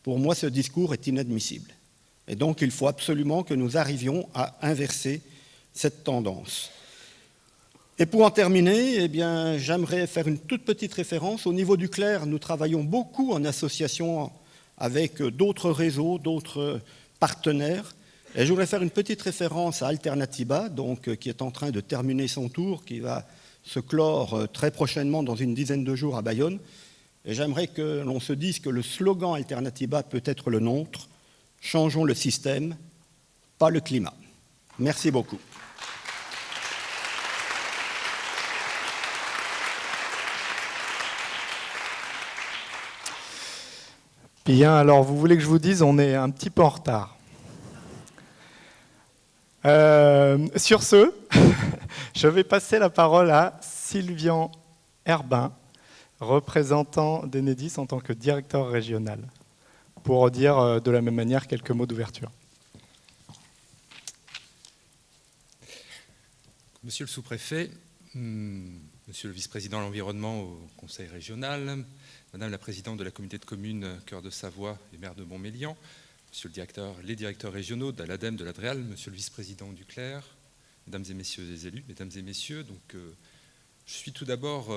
Pour moi, ce discours est inadmissible. Et donc, il faut absolument que nous arrivions à inverser cette tendance. Et pour en terminer, eh bien, j'aimerais faire une toute petite référence. Au niveau du CLER, nous travaillons beaucoup en association avec d'autres réseaux, d'autres partenaires. Et je voudrais faire une petite référence à Alternatiba, donc, qui est en train de terminer son tour, qui va se clore très prochainement dans une dizaine de jours à Bayonne. Et j'aimerais que l'on se dise que le slogan Alternatiba peut être le nôtre. Changeons le système, pas le climat. Merci beaucoup. Bien, alors vous voulez que je vous dise, on est un petit peu en retard. Sur ce, je vais passer la parole à Sylvian Herbin, représentant d'Enedis en tant que directeur régional, pour dire de la même manière quelques mots d'ouverture. Monsieur le sous-préfet, monsieur le vice-président de l'environnement au conseil régional, madame la présidente de la communauté de communes Cœur de Savoie et maire de Montmélian, monsieur les directeurs régionaux de l'ADEME, de l'ADREAL, monsieur le vice-président du CLER, mesdames et messieurs les élus, mesdames et messieurs, donc, je suis tout d'abord...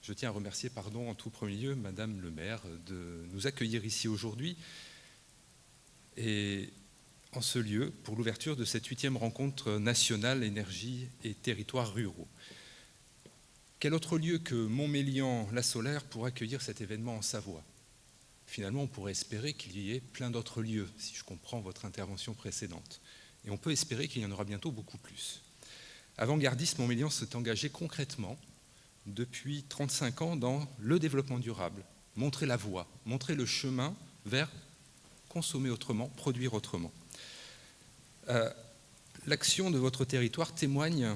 Je tiens à remercier, en tout premier lieu, Madame le maire de nous accueillir ici aujourd'hui et en ce lieu pour l'ouverture de cette 8e rencontre nationale énergie et territoires ruraux. Quel autre lieu que Montmélian-La Solaire pour accueillir cet événement en Savoie? Finalement, on pourrait espérer qu'il y ait plein d'autres lieux, si je comprends votre intervention précédente. Et on peut espérer qu'il y en aura bientôt beaucoup plus. Avant-gardiste, Montmélian s'est engagé concrètement depuis 35 ans dans le développement durable, montrer la voie, montrer le chemin vers consommer autrement, produire autrement. L'action de votre territoire témoigne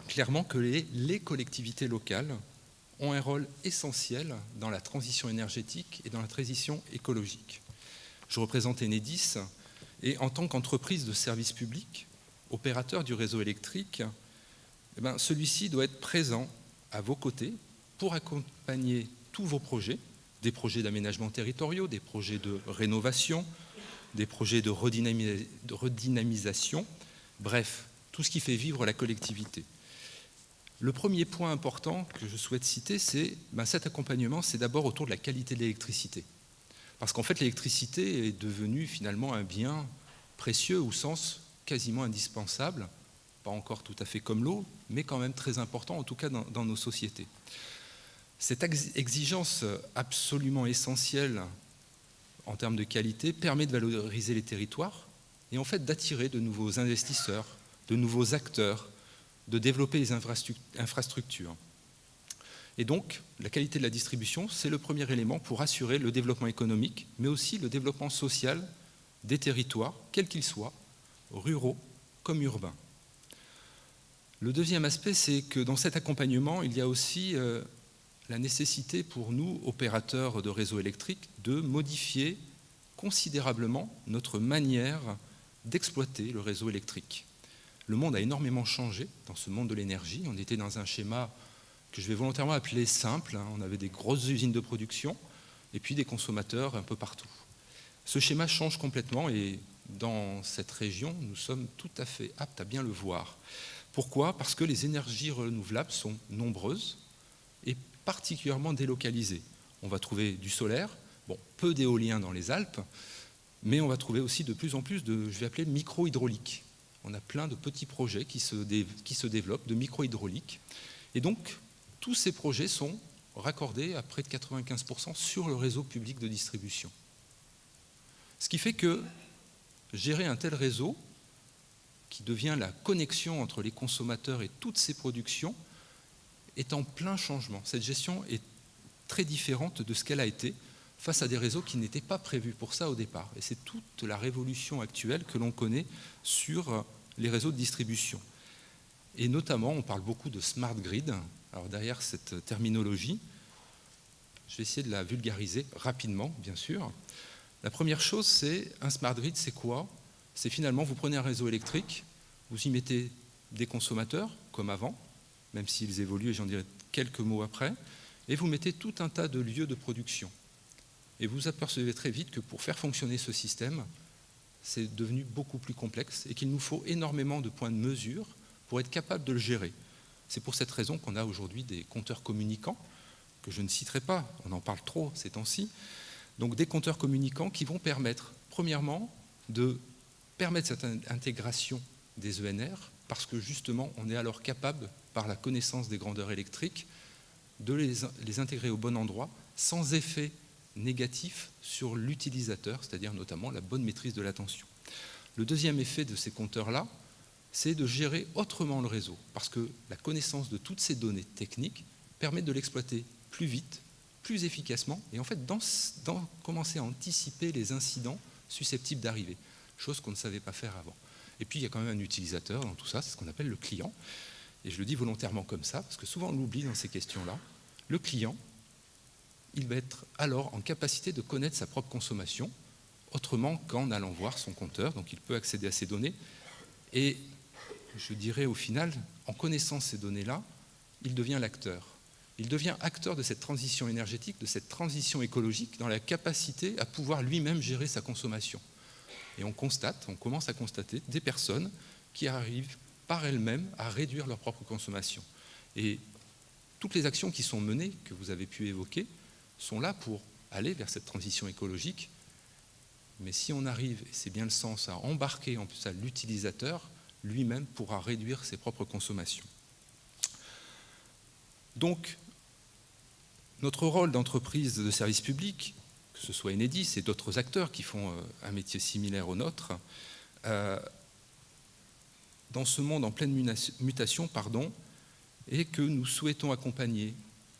clairement que les collectivités locales ont un rôle essentiel dans la transition énergétique et dans la transition écologique. Je représente Enedis et en tant qu'entreprise de service public, opérateur du réseau électrique, celui-ci doit être présent à vos côtés pour accompagner tous vos projets, des projets d'aménagement territoriaux, des projets de rénovation, des projets de redynamisation, bref, tout ce qui fait vivre la collectivité. Le premier point important que je souhaite citer, c'est cet accompagnement, c'est d'abord autour de la qualité de l'électricité. Parce qu'en fait, l'électricité est devenue finalement un bien précieux au sens quasiment indispensable, pas encore tout à fait comme l'eau, mais quand même très important, en tout cas dans nos sociétés. Cette exigence absolument essentielle en termes de qualité, permet de valoriser les territoires et en fait d'attirer de nouveaux investisseurs, de nouveaux acteurs, de développer les infrastructures. Et donc, la qualité de la distribution, c'est le premier élément pour assurer le développement économique, mais aussi le développement social des territoires, quels qu'ils soient, ruraux comme urbains. Le deuxième aspect, c'est que dans cet accompagnement, il y a aussi la nécessité pour nous, opérateurs de réseaux électriques, de modifier considérablement notre manière d'exploiter le réseau électrique. Le monde a énormément changé dans ce monde de l'énergie. On était dans un schéma que je vais volontairement appeler simple. On avait des grosses usines de production et puis des consommateurs un peu partout. Ce schéma change complètement et dans cette région, nous sommes tout à fait aptes à bien le voir. Pourquoi ? Parce que les énergies renouvelables sont nombreuses et particulièrement délocalisées. On va trouver du solaire, bon, peu d'éolien dans les Alpes, mais on va trouver aussi de plus en plus de, je vais appeler micro-hydraulique. On a plein de petits projets qui se développent, de micro-hydraulique. Et donc, tous ces projets sont raccordés à près de 95% sur le réseau public de distribution. Ce qui fait que gérer un tel réseau, qui devient la connexion entre les consommateurs et toutes ces productions, est en plein changement. Cette gestion est très différente de ce qu'elle a été face à des réseaux qui n'étaient pas prévus pour ça au départ. Et c'est toute la révolution actuelle que l'on connaît sur les réseaux de distribution. Et notamment, on parle beaucoup de smart grid. Alors derrière cette terminologie, je vais essayer de la vulgariser rapidement, bien sûr. La première chose, c'est un smart grid, c'est quoi ? C'est finalement, vous prenez un réseau électrique, vous y mettez des consommateurs, comme avant, même s'ils évoluent, et j'en dirai quelques mots après, et vous mettez tout un tas de lieux de production. Et vous apercevez très vite que pour faire fonctionner ce système, c'est devenu beaucoup plus complexe et qu'il nous faut énormément de points de mesure pour être capable de le gérer. C'est pour cette raison qu'on a aujourd'hui des compteurs communicants, que je ne citerai pas, on en parle trop ces temps-ci. Donc des compteurs communicants qui vont permettre, premièrement, de permettre cette intégration des ENR, parce que justement, on est alors capable, par la connaissance des grandeurs électriques, de les intégrer au bon endroit, sans effet négatif sur l'utilisateur, c'est-à-dire notamment la bonne maîtrise de la tension. Le deuxième effet de ces compteurs-là, c'est de gérer autrement le réseau, parce que la connaissance de toutes ces données techniques permet de l'exploiter plus vite, plus efficacement, et en fait commencer à anticiper les incidents susceptibles d'arriver, chose qu'on ne savait pas faire avant. Et puis il y a quand même un utilisateur dans tout ça, c'est ce qu'on appelle le client, et je le dis volontairement comme ça, parce que souvent on l'oublie dans ces questions-là. Le client, il va être alors en capacité de connaître sa propre consommation, autrement qu'en allant voir son compteur, donc il peut accéder à ces données, et je dirais au final, en connaissant ces données-là, il devient l'acteur. Il devient acteur de cette transition énergétique, de cette transition écologique, dans la capacité à pouvoir lui-même gérer sa consommation. Et on commence à constater des personnes qui arrivent par elles-mêmes à réduire leur propre consommation. Et toutes les actions qui sont menées, que vous avez pu évoquer, sont là pour aller vers cette transition écologique. Mais si on arrive, et c'est bien le sens, à embarquer en plus à l'utilisateur, lui-même pourra réduire ses propres consommations. Donc, notre rôle d'entreprise de service public, que ce soit Enedis et d'autres acteurs qui font un métier similaire au nôtre, dans ce monde en pleine mutation, est que nous souhaitons accompagner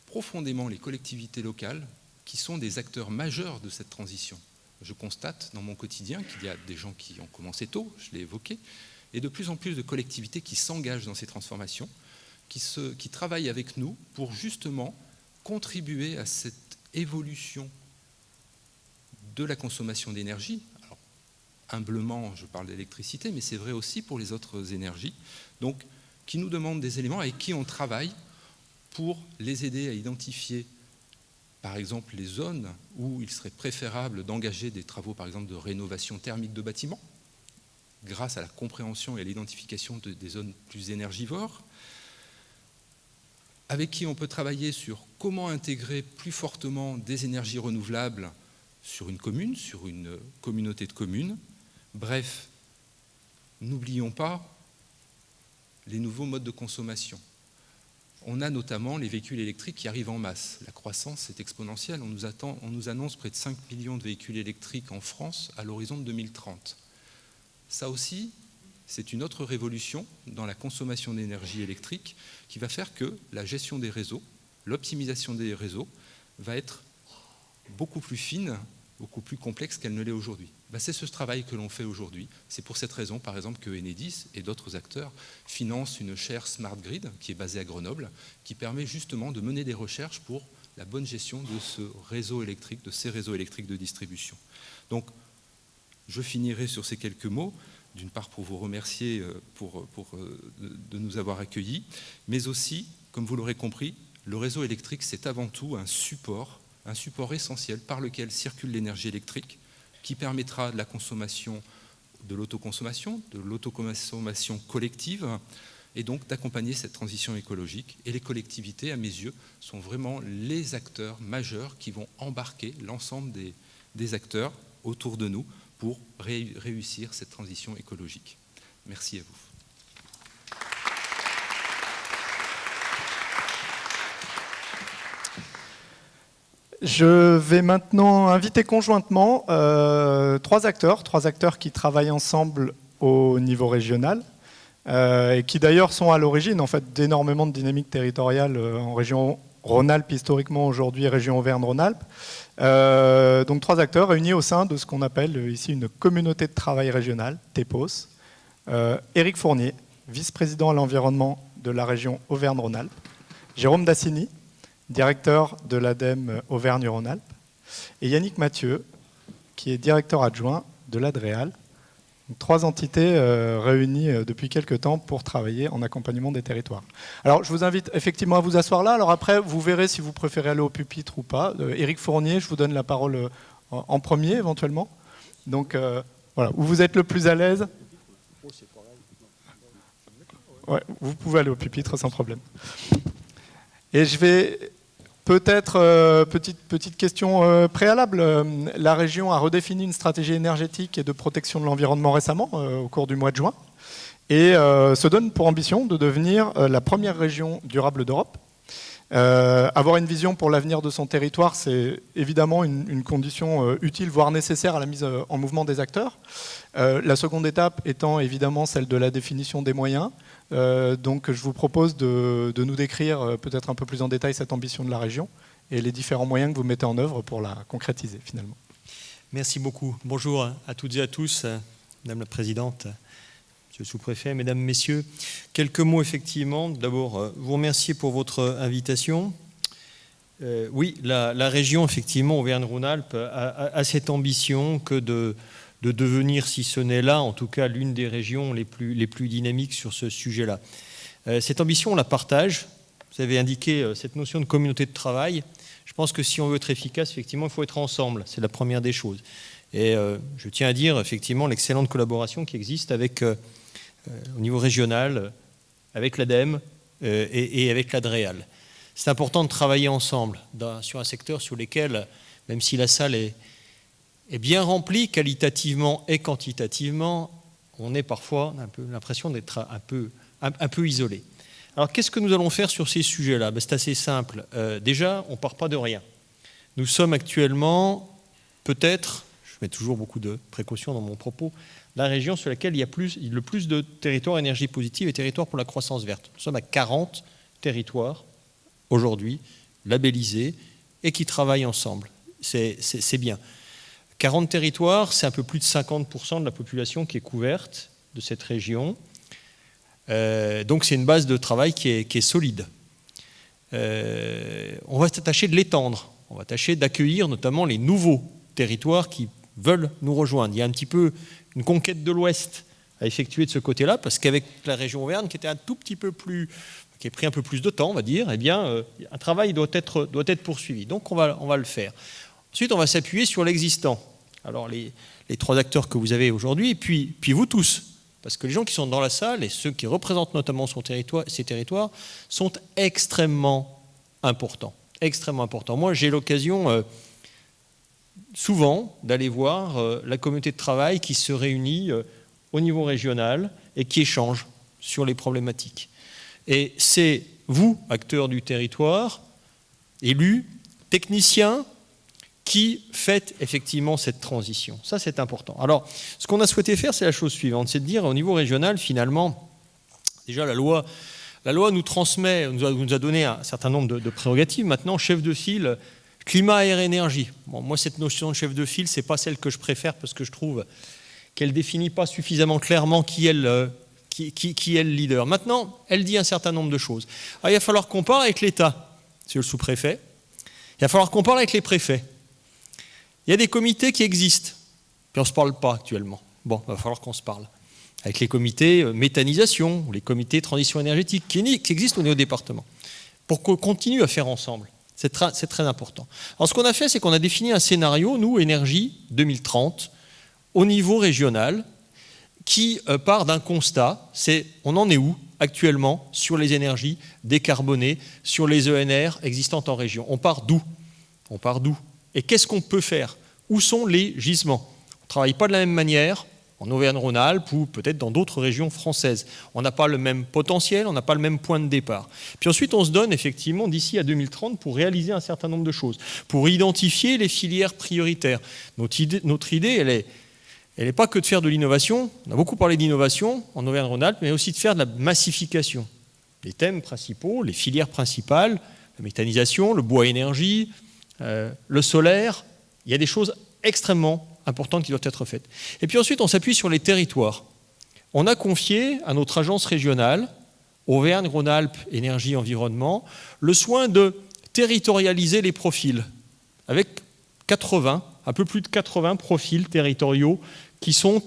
profondément les collectivités locales qui sont des acteurs majeurs de cette transition. Je constate dans mon quotidien qu'il y a des gens qui ont commencé tôt, je l'ai évoqué, et de plus en plus de collectivités qui s'engagent dans ces transformations, qui travaillent avec nous pour justement contribuer à cette évolution de la consommation d'énergie. Alors, humblement, je parle d'électricité, mais c'est vrai aussi pour les autres énergies, donc qui nous demandent des éléments avec qui on travaille pour les aider à identifier, par exemple, les zones où il serait préférable d'engager des travaux, par exemple, de rénovation thermique de bâtiments, grâce à la compréhension et à l'identification des zones plus énergivores, avec qui on peut travailler sur comment intégrer plus fortement des énergies renouvelables sur une commune, sur une communauté de communes. Bref, n'oublions pas les nouveaux modes de consommation. On a notamment les véhicules électriques qui arrivent en masse. La croissance est exponentielle. On nous annonce près de 5 millions de véhicules électriques en France à l'horizon de 2030. Ça aussi, c'est une autre révolution dans la consommation d'énergie électrique qui va faire que la gestion des réseaux, l'optimisation des réseaux va être beaucoup plus fine, beaucoup plus complexe qu'elle ne l'est aujourd'hui. C'est ce travail que l'on fait aujourd'hui. C'est pour cette raison, par exemple, que Enedis et d'autres acteurs financent une chaire Smart Grid qui est basée à Grenoble, qui permet justement de mener des recherches pour la bonne gestion de ce réseau électrique, de ces réseaux électriques de distribution. Donc, je finirai sur ces quelques mots, d'une part pour vous remercier de nous avoir accueillis, mais aussi, comme vous l'aurez compris, le réseau électrique, c'est avant tout un support essentiel par lequel circule l'énergie électrique, qui permettra de la consommation, de l'autoconsommation collective, et donc d'accompagner cette transition écologique. Et les collectivités, à mes yeux, sont vraiment les acteurs majeurs qui vont embarquer l'ensemble des acteurs autour de nous pour réussir cette transition écologique. Merci à vous. Je vais maintenant inviter conjointement trois acteurs qui travaillent ensemble au niveau régional et qui d'ailleurs sont à l'origine en fait, d'énormément de dynamiques territoriales en région Rhône-Alpes, historiquement aujourd'hui région Auvergne-Rhône-Alpes. Donc trois acteurs réunis au sein de ce qu'on appelle ici une communauté de travail régionale, TEPOS. Éric Fournier, vice-président à l'environnement de la région Auvergne-Rhône-Alpes. Jérôme Dassini, directeur de l'ADEME Auvergne-Rhône-Alpes, et Yannick Mathieu, qui est directeur adjoint de l'ADREAL. Trois entités réunies depuis quelques temps pour travailler en accompagnement des territoires. Alors, je vous invite effectivement à vous asseoir là. Alors après, vous verrez si vous préférez aller au pupitre ou pas. Éric Fournier, je vous donne la parole en premier, éventuellement. Donc, voilà, où vous êtes le plus à l'aise. Ouais, vous pouvez aller au pupitre sans problème. Et je vais... Peut-être, petite question préalable, la région a redéfini une stratégie énergétique et de protection de l'environnement récemment, au cours du mois de juin, et se donne pour ambition de devenir la première région durable d'Europe. Avoir une vision pour l'avenir de son territoire, c'est évidemment une condition utile, voire nécessaire à la mise en mouvement des acteurs. La seconde étape étant évidemment celle de la définition des moyens. Donc je vous propose de nous décrire peut-être un peu plus en détail cette ambition de la région et les différents moyens que vous mettez en œuvre pour la concrétiser finalement. Merci beaucoup. Bonjour à toutes et à tous, Madame la Présidente, Monsieur le Sous-préfet, Mesdames, Messieurs. Quelques mots effectivement. D'abord, vous remercier pour votre invitation. Oui, la région effectivement Auvergne-Rhône-Alpes a cette ambition que de devenir, si ce n'est là, en tout cas l'une des régions les plus dynamiques sur ce sujet-là. Cette ambition, on la partage. Vous avez indiqué cette notion de communauté de travail. Je pense que si on veut être efficace, effectivement, il faut être ensemble. C'est la première des choses. Et je tiens à dire, effectivement, l'excellente collaboration qui existe avec, au niveau régional, avec l'ADEME et avec l'ADREAL. C'est important de travailler ensemble sur un secteur sur lequel, même si la salle est bien rempli qualitativement et quantitativement, on est parfois un peu l'impression d'être un peu isolé. Alors qu'est-ce que nous allons faire sur ces sujets-là? C'est assez simple. Déjà, on ne part pas de rien. Nous sommes actuellement, peut-être, je mets toujours beaucoup de précautions dans mon propos, la région sur laquelle il y a le plus de territoires énergie positive et territoires pour la croissance verte. Nous sommes à 40 territoires aujourd'hui labellisés et qui travaillent ensemble. C'est bien. 40 territoires, c'est un peu plus de 50% de la population qui est couverte de cette région. Donc c'est une base de travail qui est solide. On va tâcher de l'étendre. On va tâcher d'accueillir notamment les nouveaux territoires qui veulent nous rejoindre. Il y a un petit peu une conquête de l'Ouest à effectuer de ce côté-là, parce qu'avec la région Auvergne, qui était un tout petit peu plus, qui a pris un peu plus de temps, on va dire, eh bien, un travail doit être poursuivi. Donc on va le faire. Ensuite, on va s'appuyer sur l'existant. Alors, les trois acteurs que vous avez aujourd'hui, puis vous tous, parce que les gens qui sont dans la salle et ceux qui représentent notamment ces territoires sont extrêmement importants. Extrêmement importants. Moi, j'ai l'occasion souvent d'aller voir la communauté de travail qui se réunit au niveau régional et qui échange sur les problématiques. Et c'est vous, acteurs du territoire, élus, techniciens, qui faites effectivement cette transition. Ça, c'est important. Alors, ce qu'on a souhaité faire, c'est la chose suivante, c'est de dire au niveau régional, finalement, déjà la loi nous transmet, nous a donné un certain nombre de prérogatives. Maintenant, chef de file, climat, air, énergie. Bon, moi, cette notion de chef de file, c'est pas celle que je préfère parce que je trouve qu'elle définit pas suffisamment clairement qui est le leader. Maintenant, elle dit un certain nombre de choses. Alors, il va falloir qu'on parle avec l'État, c'est le sous-préfet. Il va falloir qu'on parle avec les préfets. Il y a des comités qui existent, puis on ne se parle pas actuellement. Bon, il va falloir qu'on se parle. Avec les comités méthanisation, ou les comités transition énergétique, qui existent au niveau département, pour qu'on continue à faire ensemble. C'est très important. Alors ce qu'on a fait, c'est qu'on a défini un scénario, nous, Énergie 2030, au niveau régional, qui part d'un constat, c'est on en est où actuellement sur les énergies décarbonées, sur les ENR existantes en région. On part d'où? Et qu'est-ce qu'on peut faire? Où sont les gisements? On ne travaille pas de la même manière en Auvergne-Rhône-Alpes ou peut-être dans d'autres régions françaises. On n'a pas le même potentiel, on n'a pas le même point de départ. Puis ensuite, on se donne effectivement d'ici à 2030 pour réaliser un certain nombre de choses, pour identifier les filières prioritaires. Notre idée, elle n'est pas que de faire de l'innovation. On a beaucoup parlé d'innovation en Auvergne-Rhône-Alpes, mais aussi de faire de la massification. Les thèmes principaux, les filières principales, la méthanisation, le bois énergie, le solaire, il y a des choses extrêmement importantes qui doivent être faites. Et puis ensuite, on s'appuie sur les territoires. On a confié à notre agence régionale, Auvergne-Rhône-Alpes Énergie Environnement, le soin de territorialiser les profils, avec un peu plus de 80 profils territoriaux qui sont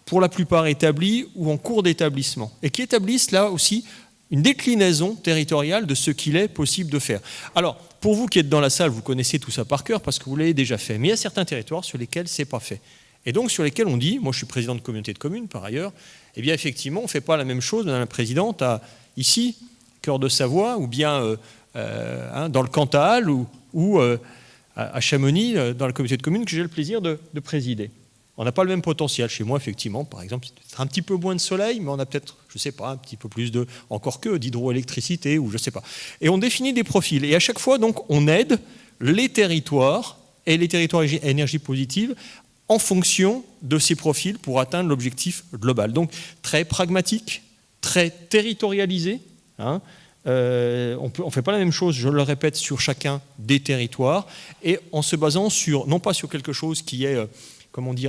pour la plupart établis ou en cours d'établissement, et qui établissent là aussi une déclinaison territoriale de ce qu'il est possible de faire. Alors, pour vous qui êtes dans la salle, vous connaissez tout ça par cœur parce que vous l'avez déjà fait, mais il y a certains territoires sur lesquels ce n'est pas fait. Et donc sur lesquels on dit, moi je suis président de communauté de communes par ailleurs, eh bien effectivement on ne fait pas la même chose, Madame la Présidente, ici, Cœur de Savoie, ou bien dans le Cantal, ou à Chamonix, dans la communauté de communes que j'ai le plaisir de présider. On n'a pas le même potentiel. Chez moi, effectivement, par exemple, c'est un petit peu moins de soleil, mais on a peut-être, je ne sais pas, un petit peu plus d'hydroélectricité, ou je ne sais pas. Et on définit des profils. Et à chaque fois, donc, on aide les territoires et les territoires à énergie positive en fonction de ces profils pour atteindre l'objectif global. Donc, très pragmatique, très territorialisé. On ne fait pas la même chose, je le répète, sur chacun des territoires, et en se basant non pas sur quelque chose qui est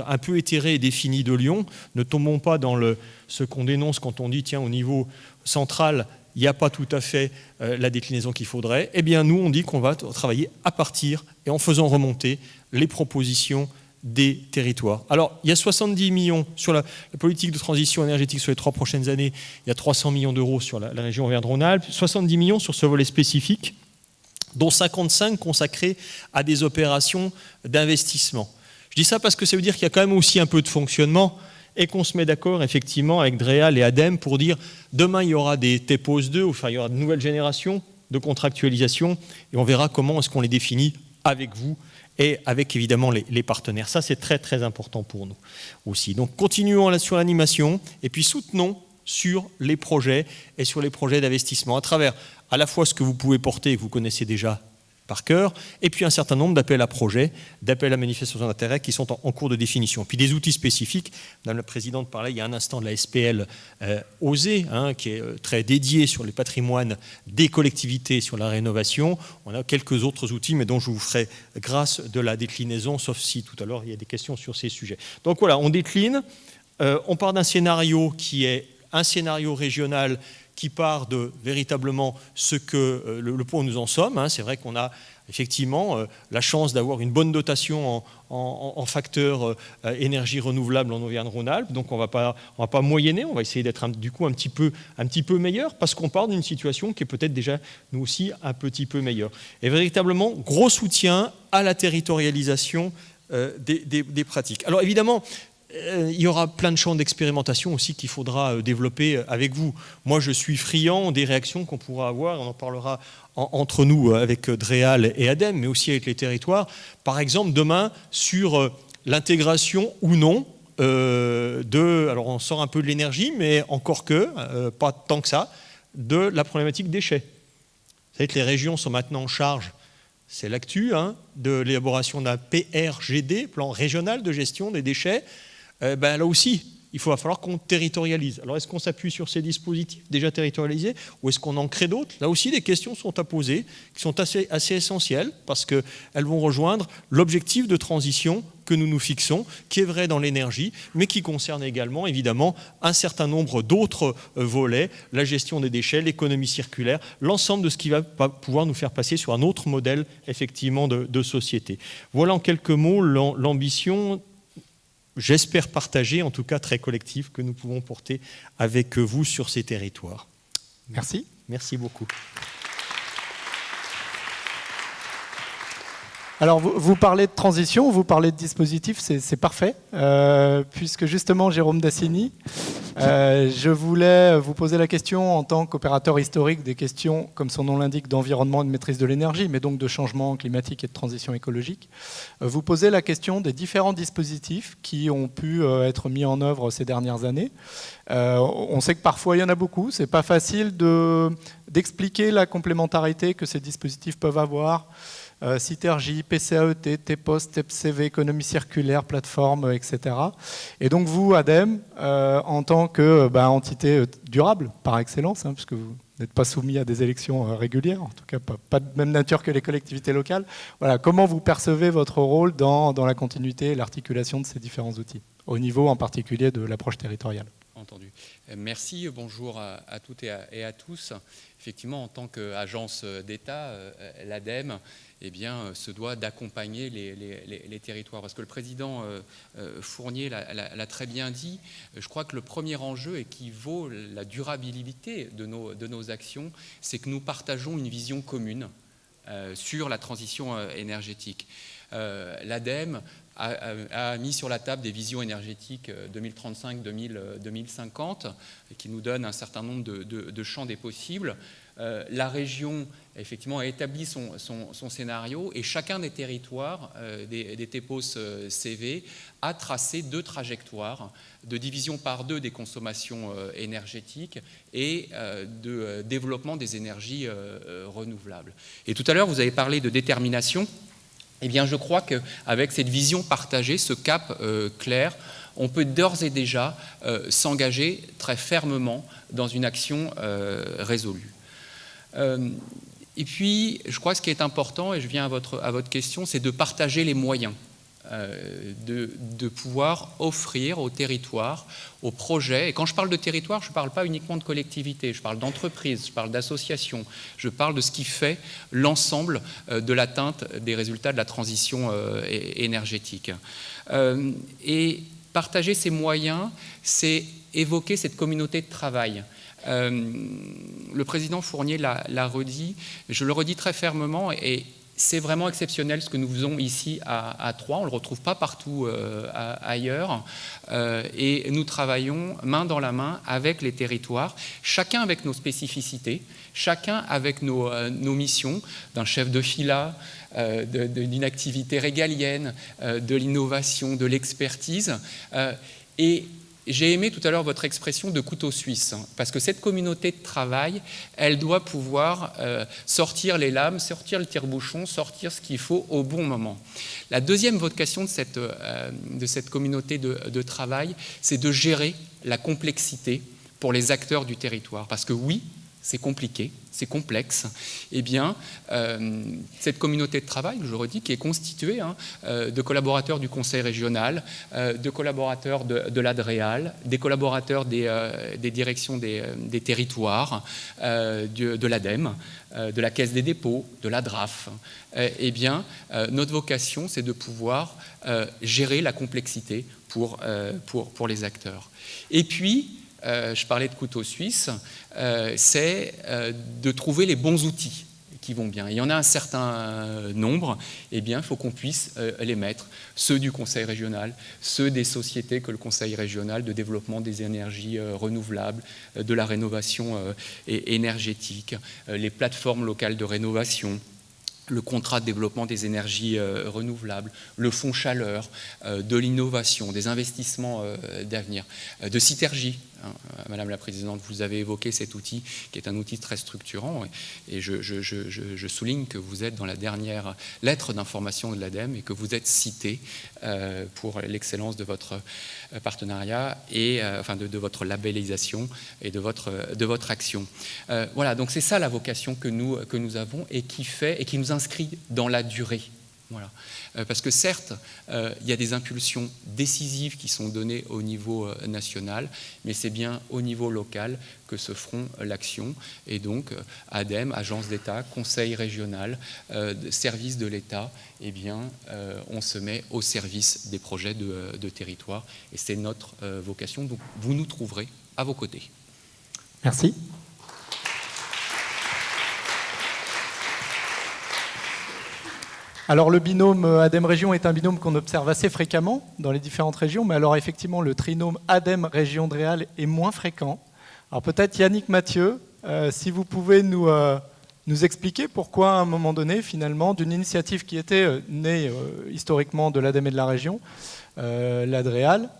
un peu éthéré et défini de Lyon. Ne tombons pas dans ce qu'on dénonce quand on dit, tiens, au niveau central, il n'y a pas tout à fait la déclinaison qu'il faudrait. Eh bien, nous, on dit qu'on va travailler à partir et en faisant remonter les propositions des territoires. Alors, il y a 70 millions sur la politique de transition énergétique sur les 3 prochaines années. Il y a 300 millions d'euros sur la région Auvergne-Rhône-Alpes, 70 millions sur ce volet spécifique, dont 55 consacrés à des opérations d'investissement. Je dis ça parce que ça veut dire qu'il y a quand même aussi un peu de fonctionnement et qu'on se met d'accord effectivement avec DREAL et ADEME pour dire demain il y aura des TPOS 2, enfin il y aura de nouvelles générations de contractualisation et on verra comment est-ce qu'on les définit avec vous et avec évidemment les partenaires. Ça c'est très très important pour nous aussi. Donc continuons là sur l'animation et puis soutenons sur les projets et sur les projets d'investissement à travers à la fois ce que vous pouvez porter et que vous connaissez déjà par cœur, et puis un certain nombre d'appels à projets, d'appels à manifestation d'intérêt qui sont en cours de définition. Puis des outils spécifiques, Madame la Présidente parlait il y a un instant de la SPL OSE, qui est très dédiée sur les patrimoines des collectivités, sur la rénovation. On a quelques autres outils, mais dont je vous ferai grâce de la déclinaison, sauf si tout à l'heure il y a des questions sur ces sujets. Donc voilà, on décline, on part d'un scénario qui est un scénario régional qui part de véritablement ce que le point où nous en sommes. C'est vrai qu'on a effectivement la chance d'avoir une bonne dotation en facteur énergie renouvelable en Auvergne-Rhône-Alpes. Donc on ne va pas moyenner, on va essayer d'être du coup un petit peu meilleur parce qu'on part d'une situation qui est peut-être déjà nous aussi un petit peu meilleure. Et véritablement gros soutien à la territorialisation des pratiques. Alors évidemment, il y aura plein de champs d'expérimentation aussi qu'il faudra développer avec vous. Moi, je suis friand des réactions qu'on pourra avoir, on en parlera entre nous avec DREAL et ADEME, mais aussi avec les territoires. Par exemple, demain, sur l'intégration ou non alors on sort un peu de l'énergie, mais encore pas tant que ça, de la problématique déchets. Vous savez que les régions sont maintenant en charge, c'est l'actu, de l'élaboration d'un PRGD, plan régional de gestion des déchets. Là aussi, il va falloir qu'on territorialise. Alors, est-ce qu'on s'appuie sur ces dispositifs déjà territorialisés ou est-ce qu'on en crée d'autres? Là aussi, des questions sont à poser, qui sont assez essentielles, parce qu'elles vont rejoindre l'objectif de transition que nous nous fixons, qui est vrai dans l'énergie, mais qui concerne également, évidemment, un certain nombre d'autres volets, la gestion des déchets, l'économie circulaire, l'ensemble de ce qui va pouvoir nous faire passer sur un autre modèle, effectivement, de société. Voilà en quelques mots l'ambition, j'espère partagée, en tout cas très collective, que nous pouvons porter avec vous sur ces territoires. Merci. Merci beaucoup. Alors, vous parlez de transition, vous parlez de dispositif, c'est parfait, puisque justement, Jérôme Dassini, je voulais vous poser la question en tant qu'opérateur historique des questions, comme son nom l'indique, d'environnement et de maîtrise de l'énergie, mais donc de changement climatique et de transition écologique. Vous posez la question des différents dispositifs qui ont pu être mis en œuvre ces dernières années. On sait que parfois, il y en a beaucoup. C'est pas facile d'expliquer la complémentarité que ces dispositifs peuvent avoir. Citergy, PCAET, TEPOS, TEPCV, économie circulaire, plateforme, etc. Et donc vous, ADEME, en tant qu'entité durable par excellence, puisque vous n'êtes pas soumis à des élections régulières, en tout cas pas de même nature que les collectivités locales, voilà, comment vous percevez votre rôle dans la continuité et l'articulation de ces différents outils, au niveau en particulier de l'approche territoriale? Entendu. Merci, bonjour à toutes et à tous. Effectivement, en tant qu'agence d'État, l'ADEME se doit d'accompagner les territoires. Parce que le président Fournier l'a très bien dit, je crois que le premier enjeu et qui vaut la durabilité de nos actions, c'est que nous partageons une vision commune sur la transition énergétique. L'ADEME a mis sur la table des visions énergétiques 2035-2050 qui nous donnent un certain nombre de champs des possibles. La région, effectivement, a établi son scénario et chacun des territoires, des TEPOS CV, a tracé 2 trajectoires de division par 2 des consommations énergétiques et de développement des énergies renouvelables. Et tout à l'heure, vous avez parlé de détermination. Je crois qu'avec cette vision partagée, ce cap clair, on peut d'ores et déjà s'engager très fermement dans une action résolue. Et puis, je crois que ce qui est important, et je viens à votre question, c'est de partager les moyens, de pouvoir offrir aux territoires, aux projets. Et quand je parle de territoire, je ne parle pas uniquement de collectivités, je parle d'entreprises, je parle d'associations, je parle de ce qui fait l'ensemble de l'atteinte des résultats de la transition énergétique. Et partager ces moyens, c'est évoquer cette communauté de travail. Le président Fournier l'a redit, je le redis très fermement, et c'est vraiment exceptionnel ce que nous faisons ici à Troyes, on ne le retrouve pas partout ailleurs, et nous travaillons main dans la main avec les territoires, chacun avec nos spécificités, chacun avec nos missions, d'un chef de fila, d'une activité régalienne, de l'innovation, de l'expertise, et j'ai aimé tout à l'heure votre expression de couteau suisse, parce que cette communauté de travail, elle doit pouvoir sortir les lames, sortir le tire-bouchon, sortir ce qu'il faut au bon moment. La deuxième vocation de cette communauté de travail, c'est de gérer la complexité pour les acteurs du territoire. Parce que oui, c'est compliqué, c'est complexe, cette communauté de travail, je redis, qui est constituée de collaborateurs du conseil régional, de collaborateurs de l'ADREAL, des collaborateurs des directions des territoires, de l'ADEME, de la Caisse des dépôts, de la DRAF, notre vocation, c'est de pouvoir gérer la complexité pour les acteurs. Et puis, je parlais de couteau suisse, c'est de trouver les bons outils qui vont bien. Il y en a un certain nombre, il faut qu'on puisse les mettre, ceux du Conseil régional, ceux des sociétés que le Conseil régional de développement des énergies renouvelables, de la rénovation énergétique, les plateformes locales de rénovation, le contrat de développement des énergies renouvelables, le fonds chaleur, de l'innovation, des investissements d'avenir, de Citergy. Madame la Présidente, vous avez évoqué cet outil qui est un outil très structurant et je souligne que vous êtes dans la dernière lettre d'information de l'ADEME et que vous êtes cité pour l'excellence de votre partenariat et enfin de votre labellisation et de votre action. Voilà, donc c'est ça la vocation que nous avons et qui nous inscrit dans la durée. Voilà. Parce que certes, il y a des impulsions décisives qui sont données au niveau national, mais c'est bien au niveau local que se feront l'action. Et donc, ADEME, Agence d'État, Conseil régional, service de l'État, eh bien, on se met au service des projets de territoire. Et c'est notre vocation. Donc, vous nous trouverez à vos côtés. Merci. Alors le binôme ADEME Région est un binôme qu'on observe assez fréquemment dans les différentes régions, mais alors effectivement le trinôme ADEME Région Dréal est moins fréquent. Alors peut-être Yannick Mathieu, si vous pouvez nous expliquer pourquoi à un moment donné finalement d'une initiative qui était née historiquement de l'ADEME et de la région, la Dréal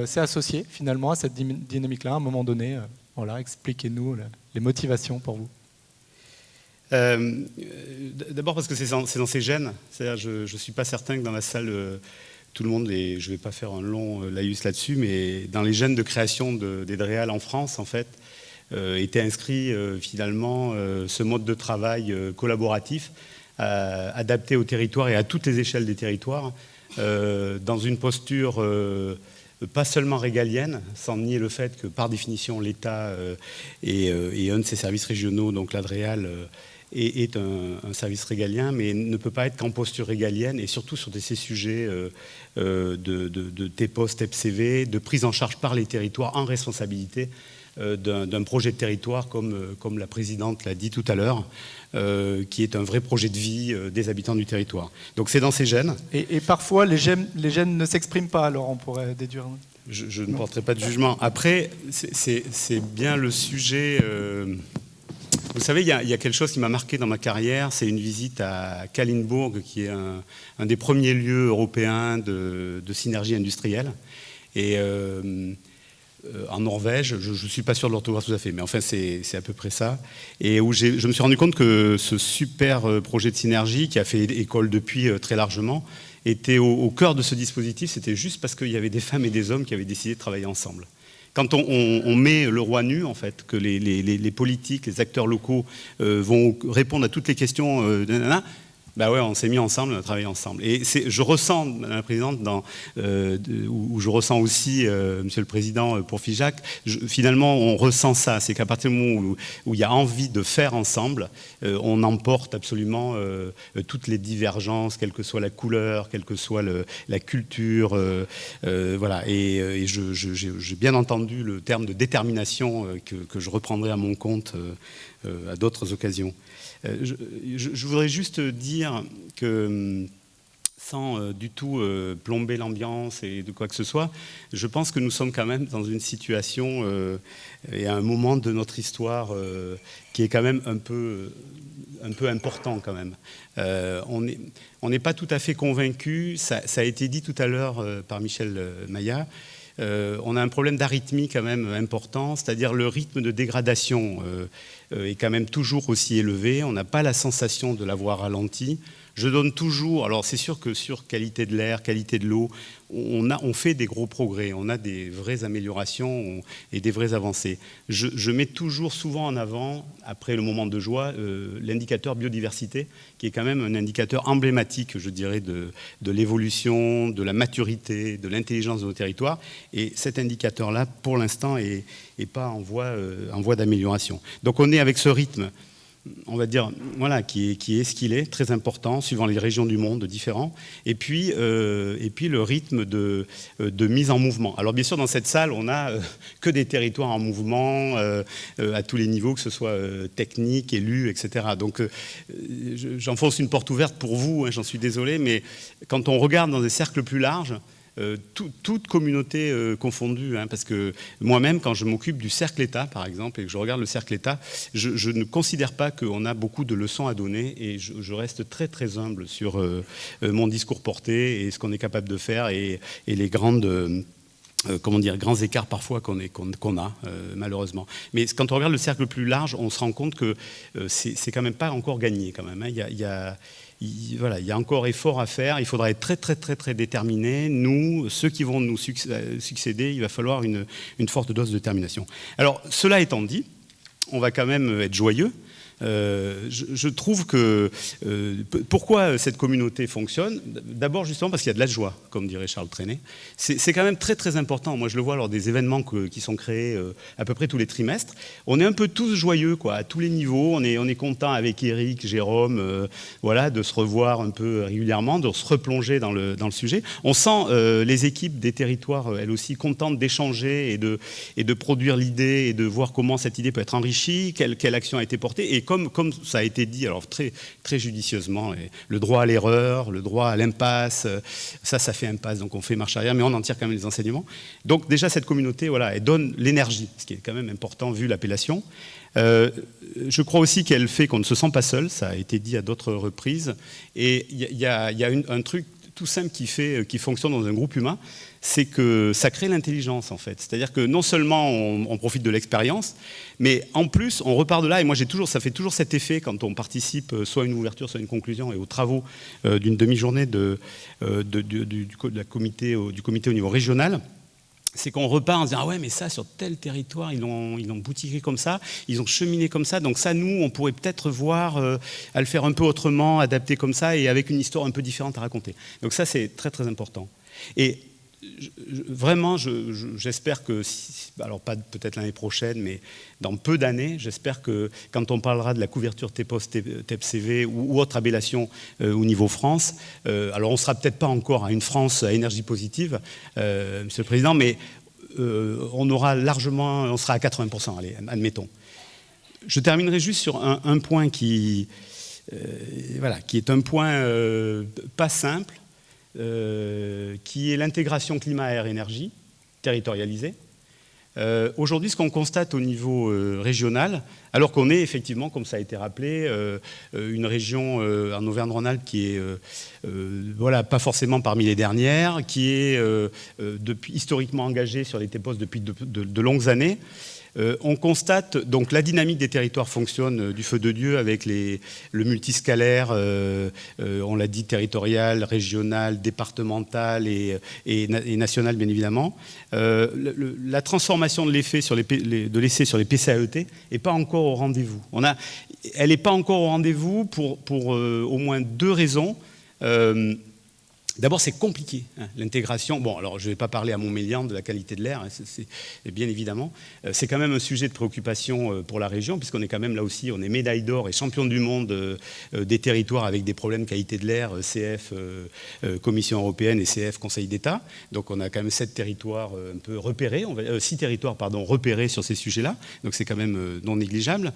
s'est associée finalement à cette dynamique-là à un moment donné. Voilà, expliquez-nous les motivations pour vous. D'abord parce que c'est dans ses gènes. C'est-à-dire, je ne suis pas certain que dans la salle, tout le monde, et je ne vais pas faire un long laïus là-dessus, mais dans les gènes de création des Dréal en France, en fait, était inscrit finalement ce mode de travail collaboratif, adapté au territoire et à toutes les échelles des territoires, dans une posture pas seulement régalienne, sans nier le fait que par définition l'État et un de ses services régionaux, donc la Dréal, est un service régalien, mais ne peut pas être qu'en posture régalienne, et surtout sur ces sujets de TEPOS, TEPCV, de prise en charge par les territoires en responsabilité d'un projet de territoire, comme la présidente l'a dit tout à l'heure, qui est un vrai projet de vie des habitants du territoire. Donc c'est dans ces gènes. Et parfois, les gènes ne s'expriment pas, alors on pourrait déduire. Je ne porterai pas de jugement. Après, c'est bien le sujet... Vous savez, il y a quelque chose qui m'a marqué dans ma carrière, c'est une visite à Kalundborg, qui est un des premiers lieux européens de synergie industrielle. Et en Norvège, je ne suis pas sûr de l'orthographe tout à fait, mais enfin c'est à peu près ça. Et où je me suis rendu compte que ce super projet de synergie, qui a fait école depuis très largement, était au cœur de ce dispositif. C'était juste parce qu'il y avait des femmes et des hommes qui avaient décidé de travailler ensemble. Quand on met le roi nu, en fait, que les politiques, les acteurs locaux vont répondre à toutes les questions, bah ouais, on s'est mis ensemble, on a travaillé ensemble. Et je ressens, Madame la Présidente, où je ressens aussi, Monsieur le Président, pour FIJAC, finalement, on ressent ça. C'est qu'à partir du moment où il y a envie de faire ensemble, on emporte absolument toutes les divergences, quelle que soit la couleur, quelle que soit la culture. Voilà. Et j'ai bien entendu le terme de détermination que je reprendrai à mon compte à d'autres occasions. Je voudrais juste dire que, sans du tout plomber l'ambiance et de quoi que ce soit, je pense que nous sommes quand même dans une situation et à un moment de notre histoire qui est quand même un peu important quand même. On n'est pas tout à fait convaincu, ça a été dit tout à l'heure par Michel Maillat. On a un problème d'arythmie quand même important, c'est-à-dire le rythme de dégradation est quand même toujours aussi élevé, on n'a pas la sensation de l'avoir ralenti. Je donne toujours, alors c'est sûr que sur qualité de l'air, qualité de l'eau, on fait des gros progrès, on a des vraies améliorations et des vraies avancées. Je mets toujours souvent en avant, après le moment de joie, l'indicateur biodiversité, qui est quand même un indicateur emblématique, je dirais, de l'évolution, de la maturité, de l'intelligence de nos territoires. Et cet indicateur-là, pour l'instant, est pas en voie d'amélioration. Donc on est avec ce rythme, on va dire, voilà, qui est ce qu'il est, très important, suivant les régions du monde différents, et puis le rythme de mise en mouvement. Alors bien sûr, dans cette salle, on n'a que des territoires en mouvement, à tous les niveaux, que ce soit technique, élus, etc. Donc j'enfonce une porte ouverte pour vous, hein, j'en suis désolé, mais quand on regarde dans des cercles plus larges, toute communauté confondue, hein, parce que moi-même, quand je m'occupe du cercle État, par exemple, et que je regarde le cercle État, je ne considère pas qu'on a beaucoup de leçons à donner, et je reste très très humble sur mon discours porté et ce qu'on est capable de faire et les grandes... grands écarts parfois qu'on a, malheureusement. Mais quand on regarde le cercle plus large, on se rend compte que c'est quand même pas encore gagné, quand même, hein. Il y a encore effort à faire, il faudra être très très très très déterminé. Nous, ceux qui vont nous succéder, il va falloir une forte dose de détermination. Alors, cela étant dit, on va quand même être joyeux. Je trouve que pourquoi cette communauté fonctionne, d'abord justement parce qu'il y a de la joie, comme dirait Charles Trenet. C'est quand même très très important. Moi je le vois lors des événements qui sont créés à peu près tous les trimestres. On est un peu tous joyeux, quoi, à tous les niveaux. On est content avec Eric, Jérôme, voilà, de se revoir un peu régulièrement, de se replonger dans le sujet. On sent les équipes des territoires, elles aussi, contentes d'échanger et de produire l'idée et de voir comment cette idée peut être enrichie, quelle action a été portée. Et comme ça a été dit, alors très, très judicieusement, le droit à l'erreur, le droit à l'impasse, ça fait impasse, donc on fait marche arrière, mais on en tire quand même les enseignements. Donc déjà, cette communauté, voilà, elle donne l'énergie, ce qui est quand même important vu l'appellation. Je crois aussi qu'elle fait qu'on ne se sent pas seul, ça a été dit à d'autres reprises, et il y a un truc tout simple qui fonctionne dans un groupe humain, c'est que ça crée l'intelligence en fait. C'est-à-dire que non seulement on profite de l'expérience, mais en plus on repart de là, et moi ça fait toujours cet effet quand on participe soit à une ouverture, soit à une conclusion, et aux travaux d'une demi-journée du comité au niveau régional, c'est qu'on repart en se disant « Ah ouais, mais ça, sur tel territoire, ils l'ont boutiqué comme ça, ils ont cheminé comme ça, donc ça, nous, on pourrait peut-être voir à le faire un peu autrement, adapter comme ça, et avec une histoire un peu différente à raconter. » Donc ça, c'est très, très important. Et vraiment, j'espère que, alors pas peut-être l'année prochaine, mais dans peu d'années, j'espère que quand on parlera de la couverture TEPOS, TEPCV ou autre appellation au niveau France, alors on ne sera peut-être pas encore à une France à énergie positive, Monsieur le Président, mais on aura largement, on sera à 80%, allez, admettons. Je terminerai juste sur un point qui est un point pas simple, qui est l'intégration climat, air, énergie, territorialisée. Aujourd'hui, ce qu'on constate au niveau régional, alors qu'on est effectivement, comme ça a été rappelé, une région en Auvergne-Rhône-Alpes qui est pas forcément parmi les dernières, qui est historiquement engagée sur les TEPOS depuis de longues années, on constate, donc la dynamique des territoires fonctionne du feu de Dieu avec le multiscalaire, on l'a dit, territorial, régional, départemental et national bien évidemment. La transformation de l'essai sur les PCAET n'est pas encore au rendez-vous. Elle n'est pas encore au rendez-vous pour au moins deux raisons. D'abord, c'est compliqué, hein, l'intégration. Bon, alors je ne vais pas parler à Montmélian de la qualité de l'air, hein, bien évidemment. C'est quand même un sujet de préoccupation pour la région, puisqu'on est quand même là aussi, on est médaille d'or et champion du monde des territoires avec des problèmes de qualité de l'air, CF, Commission européenne et CF, Conseil d'État. Donc on a quand même 6 territoires un peu repérés, repérés sur ces sujets-là. Donc c'est quand même non négligeable.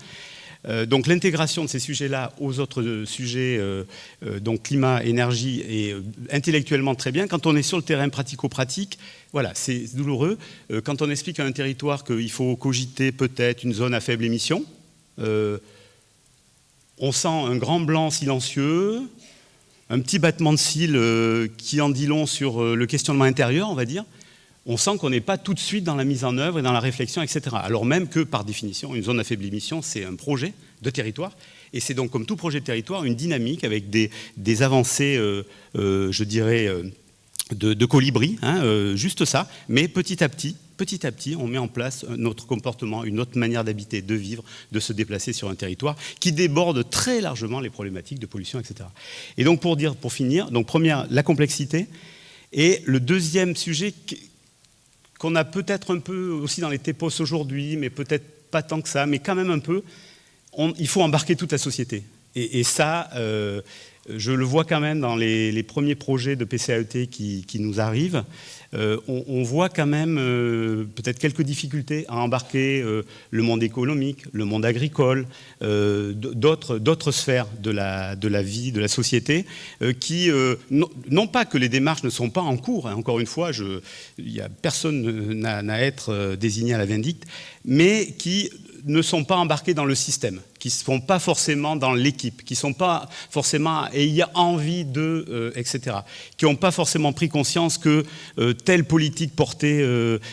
Donc l'intégration de ces sujets-là aux autres sujets, donc climat, énergie, est intellectuellement très bien. Quand on est sur le terrain pratico-pratique, voilà, c'est douloureux. Quand on explique à un territoire qu'il faut cogiter peut-être une zone à faible émission, on sent un grand blanc silencieux, un petit battement de cils qui en dit long sur le questionnement intérieur, on va dire. On sent qu'on n'est pas tout de suite dans la mise en œuvre et dans la réflexion, etc. Alors même que, par définition, une zone à faible émission, c'est un projet de territoire. Et c'est donc, comme tout projet de territoire, une dynamique avec des avancées, je dirais, de colibri, hein, juste ça. Mais petit à petit, on met en place notre comportement, une autre manière d'habiter, de vivre, de se déplacer sur un territoire qui déborde très largement les problématiques de pollution, etc. Et donc, pour finir, donc première, la complexité. Et le deuxième sujet qu'on a peut-être un peu aussi dans les TEPOS aujourd'hui, mais peut-être pas tant que ça, mais quand même un peu, il faut embarquer toute la société. Et ça, je le vois quand même dans les premiers projets de PCAET qui nous arrivent. On voit quand même peut-être quelques difficultés à embarquer le monde économique, le monde agricole, d'autres sphères de la vie, de la société, qui, non pas que les démarches ne sont pas en cours, hein, encore une fois, personne n'a à être désigné à la vindicte, mais qui ne sont pas embarqués dans le système, qui ne sont pas forcément dans l'équipe, qui ne sont pas forcément ayant envie de, etc., qui n'ont pas forcément pris conscience que telle politique portée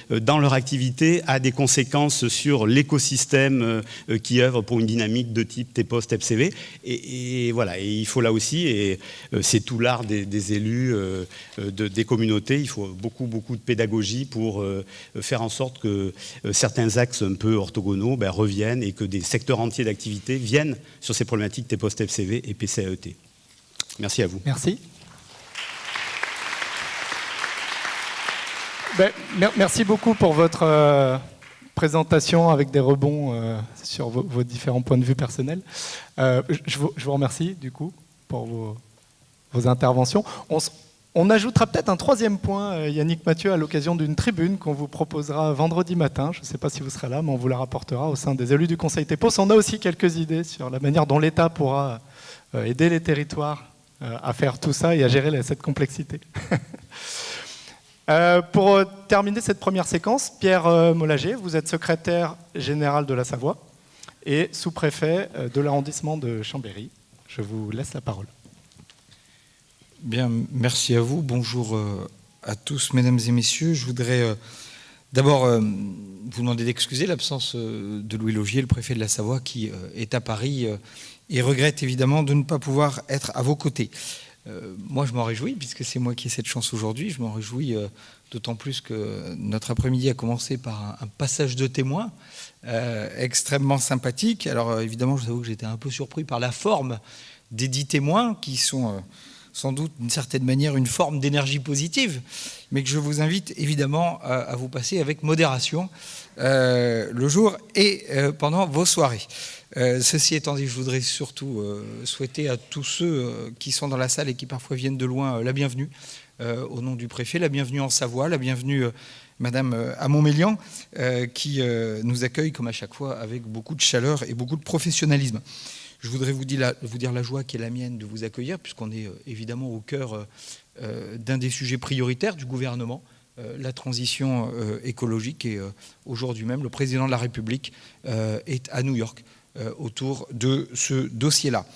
dans leur activité a des conséquences sur l'écosystème qui œuvre pour une dynamique de type TEPOS, TEPCV. Et voilà, et il faut là aussi, et c'est tout l'art des élus, des communautés, il faut beaucoup de pédagogie pour faire en sorte que certains axes un peu orthogonaux reviennent et que des secteurs entiers d'activité viennent sur ces problématiques TEPOS, TEPCV et PCAET. Merci à vous. Merci. Merci beaucoup pour votre présentation avec des rebonds sur vos différents points de vue personnels. Je vous remercie du coup pour vos interventions. On ajoutera peut-être un troisième point, Yannick Mathieu, à l'occasion d'une tribune qu'on vous proposera vendredi matin. Je ne sais pas si vous serez là, mais on vous la rapportera au sein des élus du Conseil TEPOS. On a aussi quelques idées sur la manière dont l'État pourra aider les territoires à faire tout ça et à gérer cette complexité. Pour terminer cette première séquence, Pierre Mollager, vous êtes secrétaire général de la Savoie et sous-préfet de l'arrondissement de Chambéry. Je vous laisse la parole. Bien, merci à vous. Bonjour à tous, mesdames et messieurs. Je voudrais d'abord vous demander d'excuser l'absence de Louis Laugier, le préfet de la Savoie, qui est à Paris et regrette évidemment de ne pas pouvoir être à vos côtés. Moi, je m'en réjouis, puisque c'est moi qui ai cette chance aujourd'hui. Je m'en réjouis d'autant plus que notre après-midi a commencé par un passage de témoin extrêmement sympathique. Alors évidemment, je vous avoue que j'étais un peu surpris par la forme des 10 témoins, qui sont sans doute d'une certaine manière une forme d'énergie positive, mais que je vous invite évidemment à vous passer avec modération le jour et pendant vos soirées. Ceci étant dit, je voudrais surtout souhaiter à tous ceux qui sont dans la salle et qui parfois viennent de loin la bienvenue au nom du préfet, la bienvenue en Savoie, la bienvenue Madame à Montmélian, qui nous accueille comme à chaque fois avec beaucoup de chaleur et beaucoup de professionnalisme. Je voudrais vous dire la joie qui est la mienne de vous accueillir, puisqu'on est évidemment au cœur d'un des sujets prioritaires du gouvernement, la transition écologique. Et aujourd'hui même, le président de la République est à New York autour de ce dossier-là.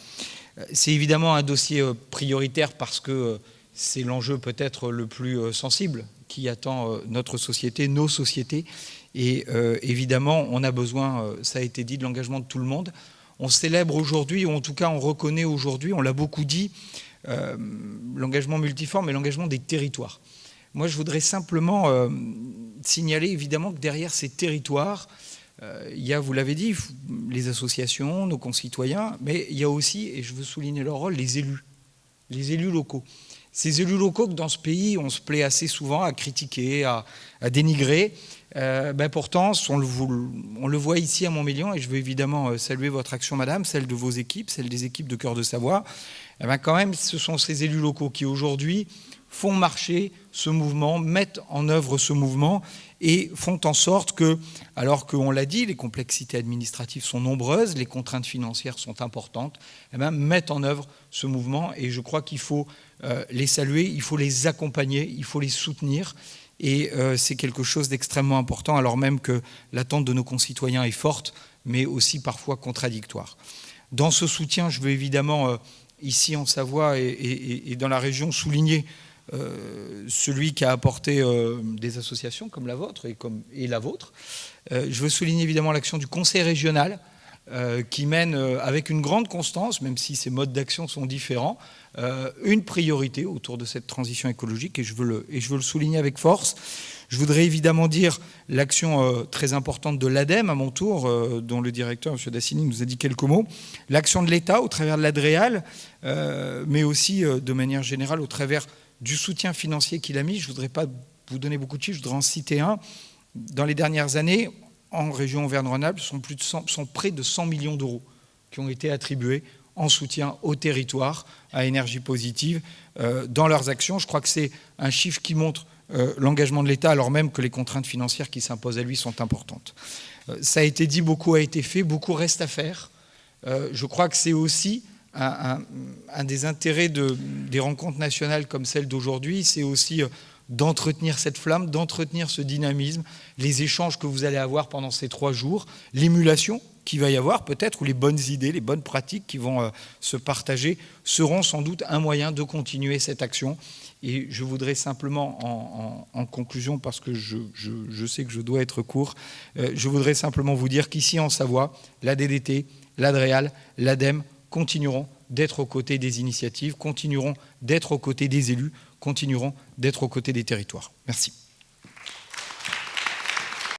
C'est évidemment un dossier prioritaire parce que c'est l'enjeu peut-être le plus sensible qui attend notre société, nos sociétés. Et évidemment, on a besoin, ça a été dit, de l'engagement de tout le monde. On célèbre aujourd'hui, ou en tout cas on reconnaît aujourd'hui, on l'a beaucoup dit, l'engagement multiforme et l'engagement des territoires. Moi, je voudrais simplement signaler évidemment que derrière ces territoires, il y a, vous l'avez dit, les associations, nos concitoyens, mais il y a aussi, et je veux souligner leur rôle, les élus locaux. Ces élus locaux que dans ce pays, on se plaît assez souvent à critiquer, à dénigrer. Pourtant, on le voit ici à Montmélian, et je veux évidemment saluer votre action, madame, celle de vos équipes, celle des équipes de Cœur de Savoie. Quand même, ce sont ces élus locaux qui aujourd'hui font marcher ce mouvement, mettent en œuvre ce mouvement et font en sorte que, alors qu'on l'a dit, les complexités administratives sont nombreuses, les contraintes financières sont importantes, mettent en œuvre ce mouvement. Et je crois qu'il faut les saluer, il faut les accompagner, il faut les soutenir. Et c'est quelque chose d'extrêmement important, alors même que l'attente de nos concitoyens est forte, mais aussi parfois contradictoire. Dans ce soutien, je veux évidemment, ici en Savoie et dans la région, souligner celui qui a apporté des associations comme la vôtre et la vôtre. Je veux souligner évidemment l'action du Conseil régional, qui mène avec une grande constance, même si ses modes d'action sont différents, une priorité autour de cette transition écologique, et je veux le souligner avec force. Je voudrais évidemment dire l'action très importante de l'ADEME, à mon tour, dont le directeur, M. Dassini, nous a dit quelques mots. L'action de l'État au travers de l'ADREAL, mais aussi de manière générale au travers du soutien financier qu'il a mis. Je ne voudrais pas vous donner beaucoup de chiffres, je voudrais en citer un. Dans les dernières années, en région Auvergne-Rhône-Alpes, sont près de 100 millions d'euros qui ont été attribués en soutien aux territoires à énergie positive dans leurs actions. Je crois que c'est un chiffre qui montre l'engagement de l'État, alors même que les contraintes financières qui s'imposent à lui sont importantes. Ça a été dit, beaucoup a été fait, beaucoup reste à faire. Je crois que c'est aussi un des intérêts des rencontres nationales comme celle d'aujourd'hui, c'est aussi d'entretenir cette flamme, d'entretenir ce dynamisme, les échanges que vous allez avoir pendant ces 3 jours, l'émulation qu'il va y avoir peut-être, ou les bonnes idées, les bonnes pratiques qui vont se partager, seront sans doute un moyen de continuer cette action. Et je voudrais simplement, en conclusion, parce que je sais que je dois être court, je voudrais simplement vous dire qu'ici en Savoie, la DDT, l'ADREAL, l'ADEME continueront d'être aux côtés des initiatives, continueront d'être aux côtés des élus, continueront d'être aux côtés des territoires. Merci.